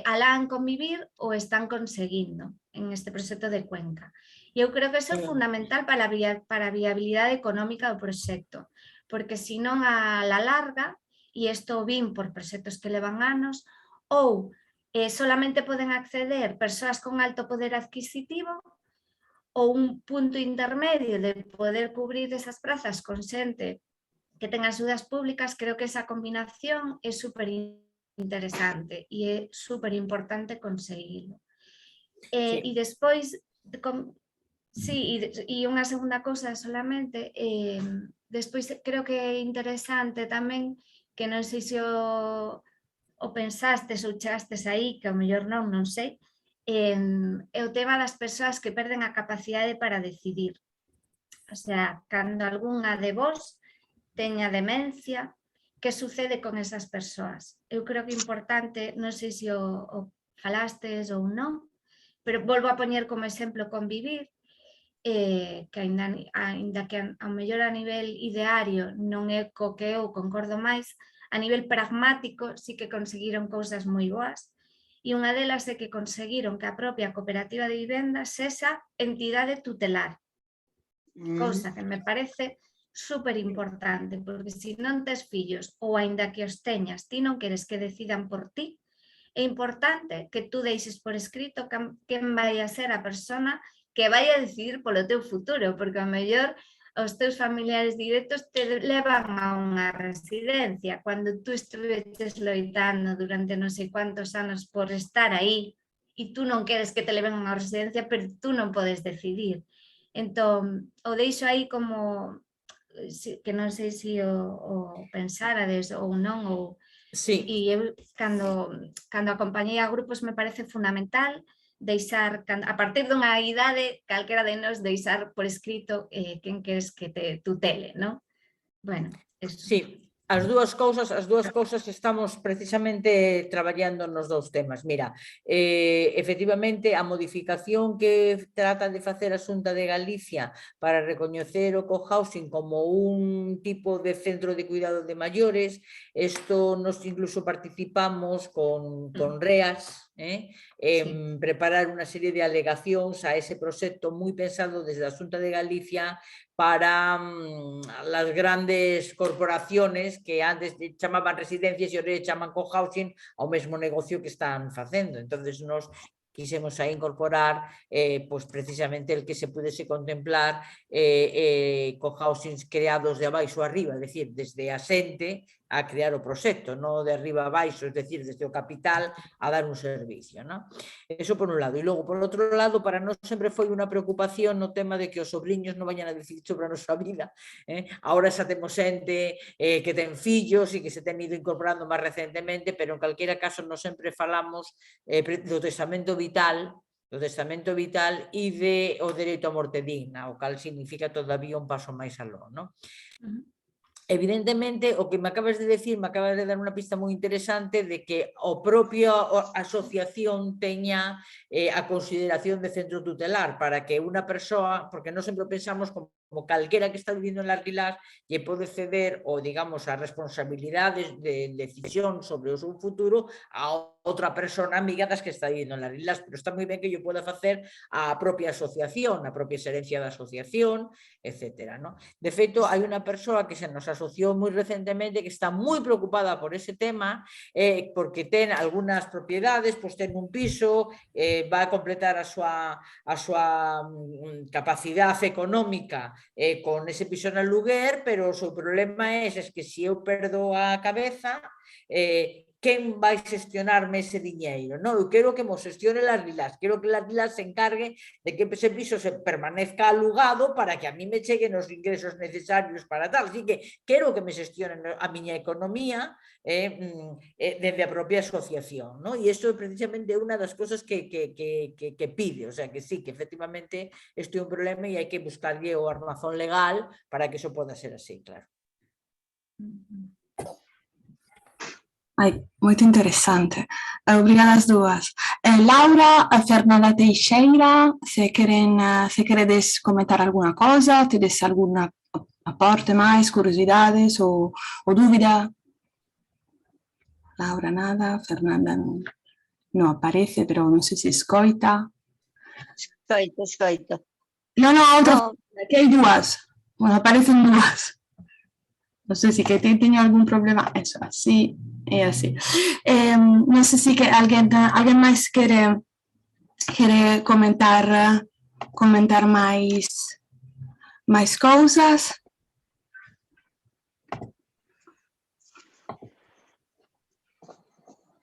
alá en convivir o están conseguindo en este proxecto de Cuenca. E eu creo que iso é fundamental para a viabilidade económica do proxecto, porque senón a la larga, e isto vin por proxectos que levan anos, ou solamente poden acceder persoas con alto poder adquisitivo, ou un punto intermedio de poder cubrir esas prazas con xente que ten axudas públicas. Creo que esa combinación é super interesante e é super importante conseguirlo. E despois, e unha segunda cousa solamente, despois creo que é interesante tamén, que non sei se o pensastes ou chegastes aí, que ao mellor non sei, é o tema das persoas que perden a capacidade para decidir. O sea, cando algunha de vos teña demencia, que sucede con esas persoas? Eu creo que é importante, non sei se o falastes ou non, pero volvo a poñer como exemplo convivir, que aínda que ao mellor a nivel ideario non é co que eu concordo máis, a nivel pragmático sí que conseguiron cousas moi boas, e unha delas é que conseguiron que a propia cooperativa de vivenda sexa entidade tutelar, cousa que me parece super importante, porque se non tes fillos ou aínda que os teñas, ti non queres que decidan por ti, é importante que tú deixes por escrito quen vai a ser a persona que vai a decidir polo teu futuro, porque ao mellor os teus familiares directos te levan a unha residencia cando tú estuveches loitando durante non sei cuántos anos por estar aí e tú non queres que te leven a unha residencia, pero tú non podes decidir. Entón, o deixo aí como que non sei se o pensárades ou non, ou e eu cando acompañei a grupos me parece fundamental deixar, a partir dunha idade, calquera de nós deixar por escrito quen queres que te tutele, non? Bueno, eso. Sí, as dúas cousas estamos precisamente traballando nos dous temas. Mira, efectivamente, a modificación que trata de facer a Xunta de Galicia para recoñecer o cohousing como un tipo de centro de cuidado de maiores, isto nos incluso participamos con REAS, en preparar unha serie de alegacións a ese proxecto moi pensado desde a Xunta de Galicia para las grandes corporaciones xovens que antes chamaban residencias e ahora chaman co-housing ao mesmo negocio que están facendo. Entonces, nos quisemos aí incorporar pues precisamente el que se pudese contemplar co-housings creados de abaixo a arriba, é dicir, desde a xente a crear o proxecto, non de arriba a baixo, é dicir, desde o capital a dar un servicio, non? Eso por un lado. E logo, por outro lado, para nós sempre foi unha preocupación no tema de que os sobrinhos non vayan a decidir sobre a nosa vida. Ahora xa temos xente que ten fillos e que se ten ido incorporando máis recentemente, pero en calquera caso nós sempre falamos do testamento vital e de o dereito a morte digna, o cal significa todavía un paso máis aló, non? Evidentemente, o que me acabas de decir, me acabas de dar unha pista moi interesante de que o propio asociación teña a consideración de centro tutelar para que unha persoa, porque non sempre pensamos como calquera que está vivindo en Las Rilás lle pode ceder o, digamos, a responsabilidades de decisión sobre o seu futuro a outra persona amiga das que está vivindo en Las Rilás, pero está moi ben que yo poda facer a propia asociación, a propia xerencia da asociación, etcétera, ¿no? De feito, hai unha persoa que se nos asociou moi recentemente que está moi preocupada por ese tema porque ten algunhas propiedades, pois ten un piso, vai a completar a súa capacidade económica con ese piso en aluguer, pero o seu problema é que se eu perdo a cabeza, quen vai gestionarme ese diñeiro? Non, eu quero que mo xestione Las Rilás, quero que Las Rilás se encargue de que ese piso se permanezca alugado para que a mí me cheguen os ingresos necesarios para tal, así que quero que me xestionen a miña economía desde a propia asociación, non? E isto é precisamente unha das cosas que pide, o sea, que sí, que efectivamente isto é un problema e hai que buscarlle o armazón legal para que iso poda ser así, claro. Ai, moito interesante. Obrigada as dúas. Laura, Fernanda Teixeira, se queredes comentar alguna cosa, tedes alguna aporte máis, curiosidades ou dúbida? Laura nada, Fernanda non aparece, pero non sei se escoita. Escoito. Non, outra, que hai dúas. Bueno, aparecen dúas. Non sei se que teño algún problema. Eso, así. É así. Non sei se que alguén máis quere comentar máis cousas.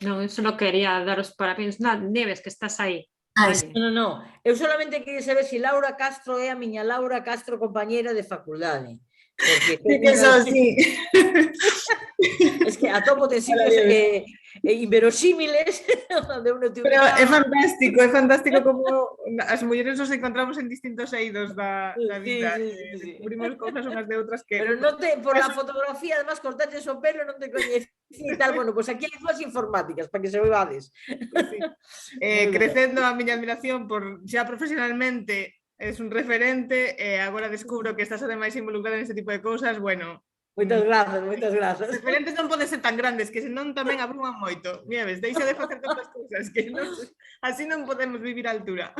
Non, eu só quería daros parabéns. Neves, que estás aí. Non. Eu solamente queria saber se Laura Castro é a miña Laura Castro compañeira de facultade. Porque eso sí. Es que atopo de sitios inverosímiles. Pero é fantástico como as mulleres nos encontramos en distintos eidos da vida. Descubrimos cousas unhas de outras que... Pero non te, por a fotografía, además, cortaches o pelo, non te coñecí e tal. Bueno, pois aquí hai dúas informáticas, para que se vevades. Crecendo a miña admiración por xa profesionalmente es un referente, agora descubro que estás ademais involucrada neste tipo de cousas, bueno... Moitas grazas. Os referentes non poden ser tan grandes, que senón tamén abruman moito. Nieves, deixa de facer tantas cousas, que así non podemos vivir a altura.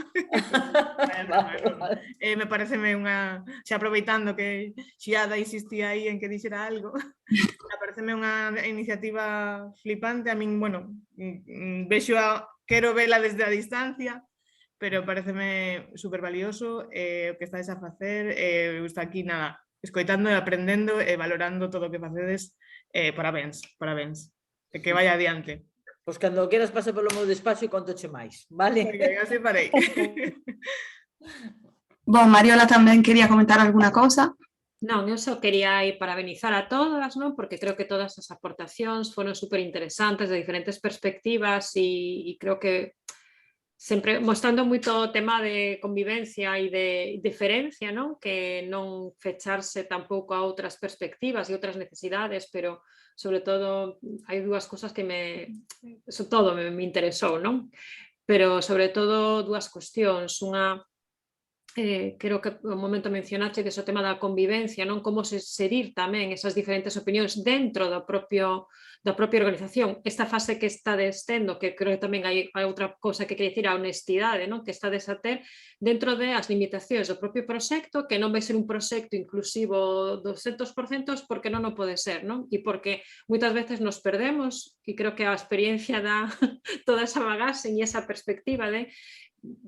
Me pareceme unha... Xa aproveitando que Xiada insistía aí en que dixera algo, me pareceme unha iniciativa flipante. A min, bueno, quero vela desde a distancia, pero pareceme super valioso o que estáis a facer. Está aquí, nada, escoitando e aprendendo e valorando todo o que facedes. Parabéns. Que vaya adiante. Pois cando queras pasa polo meu despacho e contoche máis, vale? Así farei. Bom, Mariola tamén quería comentar alguna cousa. Non, eu só quería parabenizar a todas, non? Porque creo que todas as aportacións foron super interesantes de diferentes perspectivas e creo que sempre mostrando moito o tema de convivencia e de diferencia, non? Que non fecharse tampouco a outras perspectivas e outras necesidades, pero sobre todo hai dúas cousas que me interesou, non? Pero sobre todo dúas cuestións. Unha creo que un momento mencionaste ese tema da convivencia, non? Como serir tamén esas diferentes opinións dentro da propia organización. Esta fase que está tendo, que creo que tamén hai outra cousa que quere dicir, a honestidade, non? Que está a ter dentro das limitacións do propio proxecto, que non vai ser un proxecto inclusivo 200%, porque non o pode ser, non? E porque moitas veces nos perdemos, e creo que a experiencia dá toda esa bagaxe e esa perspectiva de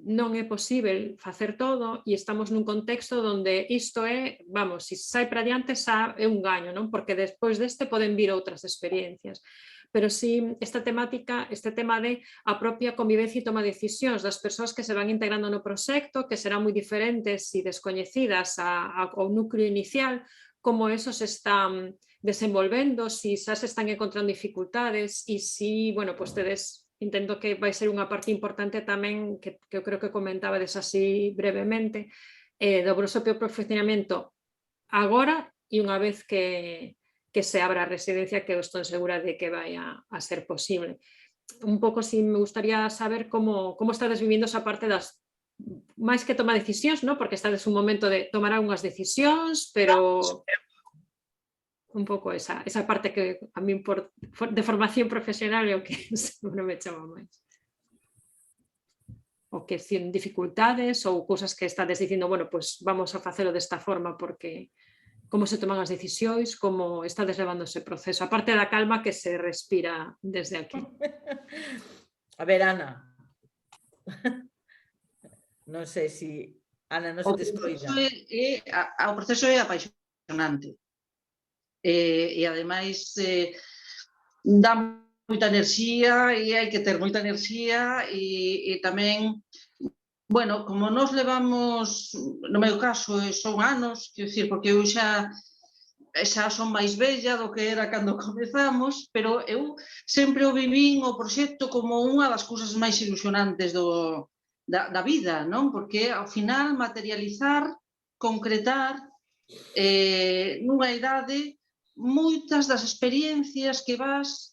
non é posible facer todo e estamos nun contexto onde isto é, vamos, se sai para diante xa é un gaño, non? Porque despois deste poden vir outras experiencias. Pero sí, esta temática, este tema de a propia convivencia e toma de decisións das persoas que se van integrando no proxecto, que serán moi diferentes e descoñecidas ao núcleo inicial, como eso se está desenvolvendo, si xa se están encontrando dificultades e si, bueno, pues tedes... Entendo que vai ser unha parte importante tamén, que eu creo que comentabades así brevemente, do propio profesionamento agora e unha vez que se abra a residencia, que eu estou segura de que vai a ser posible. Un pouco, si me gustaría saber como estades vivindo esa parte das, máis que toma decisións, ¿no? Porque estades un momento de tomar algunhas decisións, pero... un pouco esa parte que a mí de formación profesional é o que seguro me chama máis. O que sin dificultades ou cousas que estades dicindo, bueno, pues vamos a facelo desta forma porque como se toman as decisións, como estades levando ese proceso, aparte da calma que se respira desde aquí. A ver, Ana. Non sei se... Ana, non se te escoita. O proceso é apaixonante. E ademais dá moita enerxía e hai que ter moita enerxía e tamén, bueno, como nos levamos, no meu caso son anos, quero dicir, porque eu xa son máis bella do que era cando comezamos, pero eu sempre o vivín o proxecto como unha das cousas máis ilusionantes da vida, non? Porque ao final materializar, concretar nunha idade moitas das experiencias que vas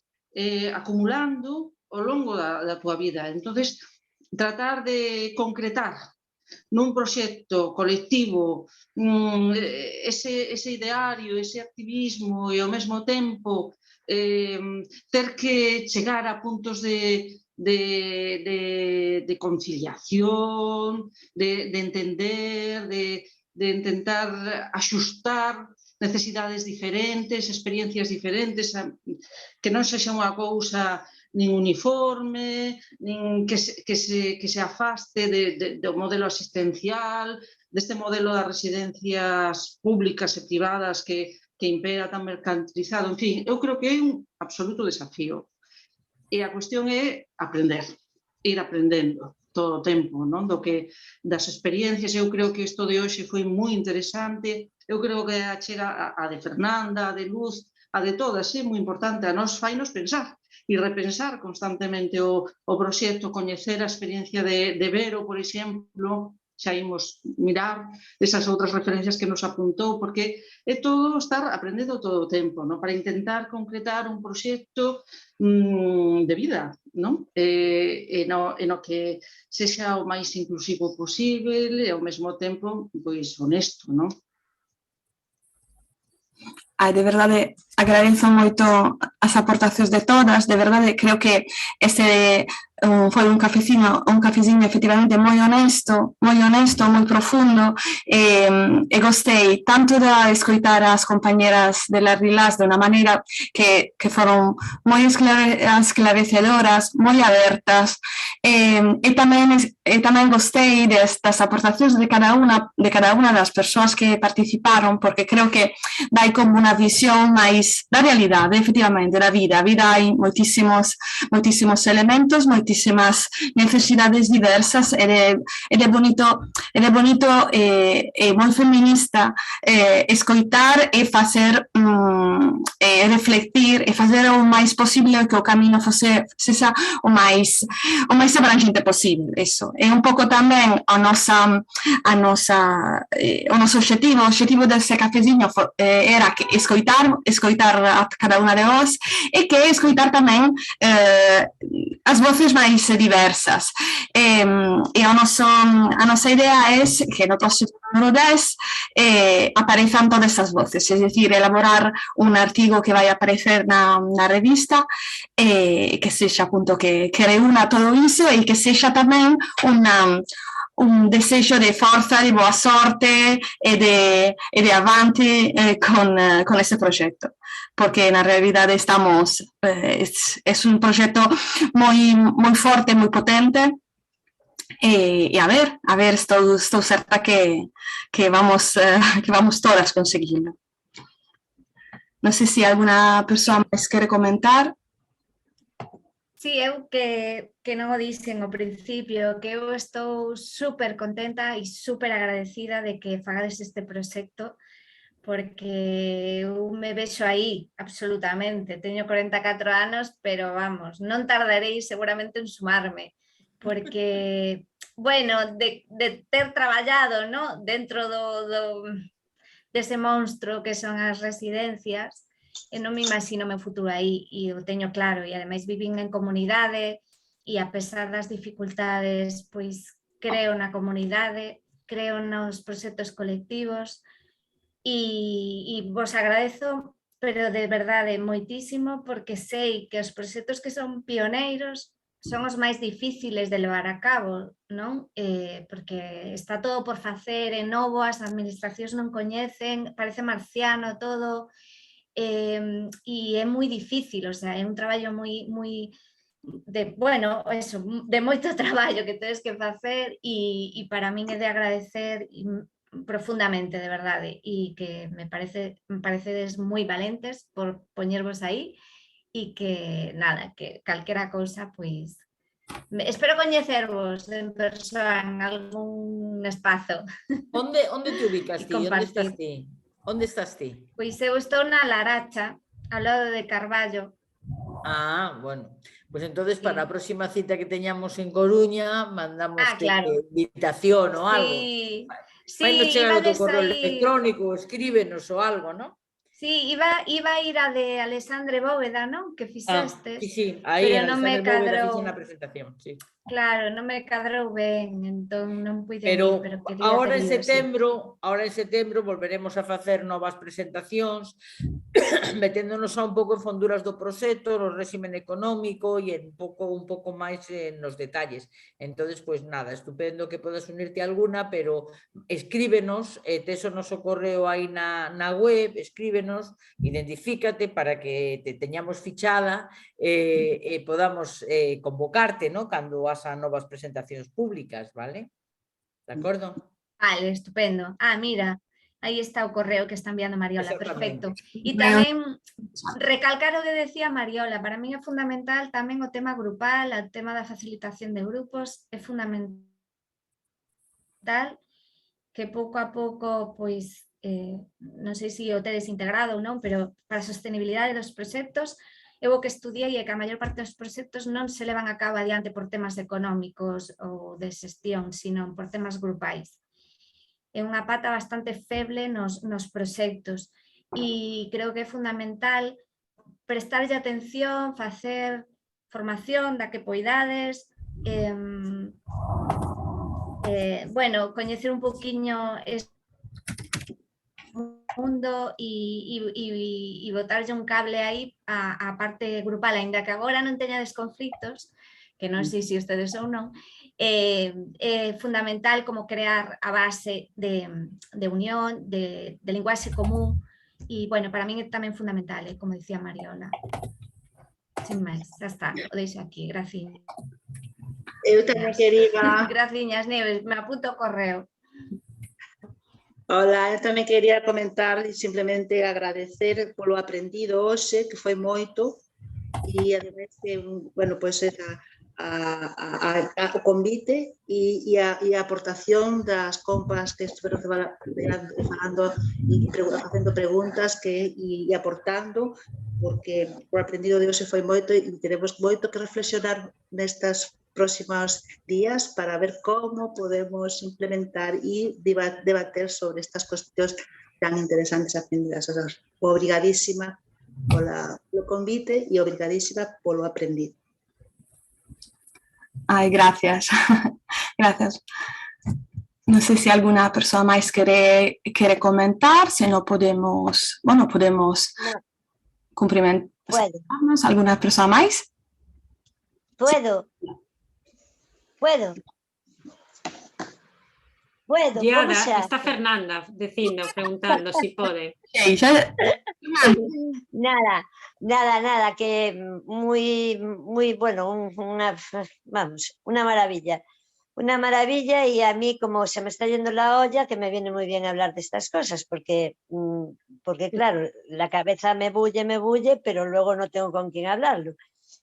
acumulando ao longo da tua vida. Entonces, tratar de concretar nun proxecto colectivo ese ideario, ese activismo e ao mesmo tempo ter que chegar a puntos de conciliación, de entender, de intentar axustar necesidades diferentes, experiencias diferentes, que non sexa unha cousa nin uniforme, nin que se afaste do modelo asistencial, deste modelo das residencias públicas e privadas que impera tan mercantilizado. En fin, eu creo que é un absoluto desafío. E a cuestión é aprender, ir aprendendo todo o tempo, non? Das experiencias. Eu creo que isto de hoxe foi moi interesante. Eu creo que a chega a de Fernanda, a de Luz, a de todas, é moi importante. A nos fainos pensar e repensar constantemente o proxecto, coñecer a experiencia de Vero, por exemplo, xa imos mirar esas outras referencias que nos apuntou, porque é todo estar aprendendo todo o tempo, non? Para intentar concretar un proxecto de vida, non? E no que sexa o máis inclusivo posible e ao mesmo tempo pois honesto, non? De verdade, agradezo moito as aportacións de todas, de verdade, creo que este foi un cafeciño efectivamente moi honesto, moi profundo, e gostei tanto de escoitar as compañeras de las RILAS de unha maneira que foron moi esclarecedoras, moi abertas, e tamén gostei destas aportacións de cada unha das persoas que participaron, porque creo que dai como unha visión máis da realidade, efectivamente, da vida. A vida hai moitísimos elementos, moitísimas necesidades diversas, e é bonito e moi feminista escoitar e facer reflectir e fazer o máis posible que o camiño sexa o máis abrangente posible. Eso é un pouco tamén o noso objetivo. O objetivo desse cafezinho era escoitar escoitar a cada unha de vós e que escoitar tamén as voces máis diversas. E a nosa idea é que no próximo número 10 aparezan todas esas voces, es decir, elaborar un artigo que vai aparecer na revista que sexa punto que reúna todo iso e que sexa tamén un desexo de forza, de boa sorte e de avante con ese proxecto, porque na realidade estamos é un proxecto moi forte, moi potente e a ver, estou certa que vamos todas conseguirlo. Non sei se alguna persoa máis quere comentar. Sí, eu que non o dixen ao principio, que eu estou super contenta e super agradecida de que fagades este proxecto, porque eu me vexo aí, absolutamente. Teño 44 anos, pero vamos, non tardarei seguramente en sumarme, porque, bueno, de ter traballado, ¿no?, dentro dese monstro que son as residencias, e non me imagino o meu futuro aí, e o teño claro, e ademais vivín en comunidade, e a pesar das dificultades, pois creo na comunidade, creo nos proxectos colectivos, e vos agradezo, pero de verdade moitísimo, porque sei que os proxectos que son pioneiros son os máis difíciles de levar a cabo, non? Porque está todo por facer, é novo, as administracións non coñecen, parece marciano todo, e é moi difícil, o sea, é un traballo moi de moito traballo que tedes que facer e para min é de agradecer profundamente, de verdade, e que me parecedes moi valentes por poñervos aí e que, nada, que calquera cousa, pois, espero coñecervos en persoa en algún espazo. Onde te ubicas ti? Onde estás ti? Pois eu estou na Laracha, ao lado de Carballo. Ah, bueno. Pues entonces para a próxima cita que teñamos en Coruña mandamos invitación ou algo. Vai nos chegar o teu correo electrónico, escríbenos ou algo, non? Sí, iba a ir a de Alexandre Bóveda, non? Que fixeste. Sí, aí en Alexandre Bóveda fixen a presentación, sí. Claro, non me cadrou ben, entón non puide ir, pero quería agora en setembro volveremos a facer novas presentacións meténdonos a un pouco en fonduras do proxecto, o réximen económico e un pouco máis nos detalles. Entonces, pois nada, estupendo que podas unirte a alguna, pero escríbenos, tes o noso correo aí na web, escríbenos, identifícate para que te teñamos fichada e podamos convocarte, ¿no?, cando vas a novas presentacións públicas, vale? De acordo? Vale, estupendo. Ah, mira, aí está o correo que está enviando Mariola, perfecto. E tamén recalcar o que decía Mariola, para min é fundamental tamén o tema grupal, o tema da facilitación de grupos, é fundamental que pouco a pouco, pois, non sei se o tedes integrado ou non, pero para a sostenibilidade dos proxectos, eu o que estudiei é que a maior parte dos proxectos non se levan a cabo adiante por temas económicos ou de xestión, sino por temas grupais. É unha pata bastante feble nos proxectos e creo que é fundamental prestarlle atención, facer formación da que poidades, bueno, coñecer un pouquiño mundo e botarlle un cable aí a parte grupal, aínda que agora non teñades conflitos, que non sei se ustedes ou non, é fundamental como crear a base de unión, de linguaxe común, e, bueno, para min é tamén fundamental, como dicía Mariola. Sin máis, xa está, o deixo aquí, gracias. Eu tamén quería... Graciñas, Neves, me apunto o correo. Hola, eu tamén quería comentar e simplemente agradecer polo aprendido hoxe, que foi moito, e ademais que, bueno, pois o convite e a aportación das compas que estiveron falando e facendo preguntas e aportando, porque o aprendido de hoxe foi moito e teremos moito que reflexionar nestas próximos días para ver como podemos implementar e debater sobre estas cuestións tan interesantes aprendidas. Obrigadísima polo convite e obrigadísima polo aprendido. Ai, gracias. Gracias. No sé si alguna persona más quiere comentar, si no podemos, bueno, podemos cumplimentarnos. ¿Alguna persona más? Puedo. Diada, está Fernanda diciendo, preguntando si puede. Nada, que muy bueno, una maravilla. Una maravilla, y a mí, como se me está yendo la olla, que me viene muy bien hablar de estas cosas, porque claro, la cabeza me bulle, pero luego no tengo con quién hablarlo.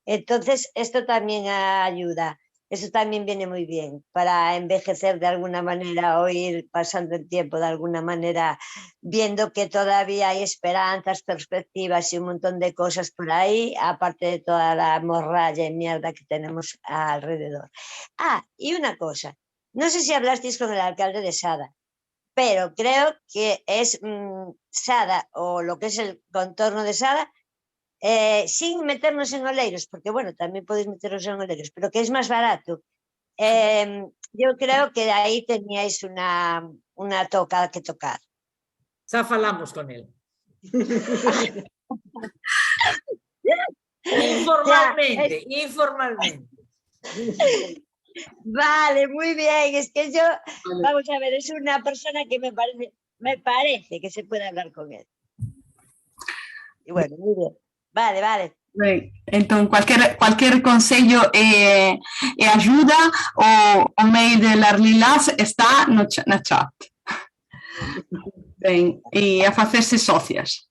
Entonces, esto también ayuda. Eso también viene muy bien para envejecer de alguna manera, o ir pasando el tiempo de alguna manera, viendo que todavía hay esperanzas, perspectivas y un montón de cosas por ahí, aparte de toda la morralla y mierda que tenemos alrededor. Y una cosa, no sé si hablasteis con el alcalde de Sada, pero creo que es Sada, o lo que es el contorno de Sada, sin meternos en oleiros, porque bueno, también podéis meteros en oleiros, pero que es más barato. Yo creo que ahí teníais una toca que tocar. Ya falamos con él. Informalmente. Vale, muy bien. Es que yo, vamos a ver, es una persona que me parece que se puede hablar con él. Y bueno, muy bien. Vale. Entonces, cualquier consejo e ayuda o mail de las Lilas está no chat. Bem, e a facerse socias.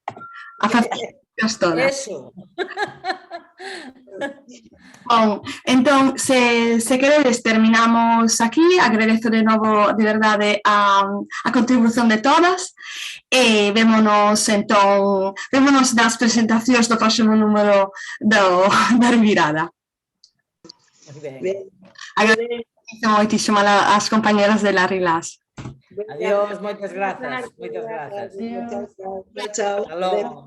A facerse todas. Eso. Bom, entón, se queredes, terminamos aquí. Agradezo de novo, de verdade, a contribución de todas. E vémonos nas presentacións do próximo número da Revirada. Agradezo moitísimo as compañeras de las Rilas. Adiós, moitas grazas. Moitas grazas. Chao. Hasta logo.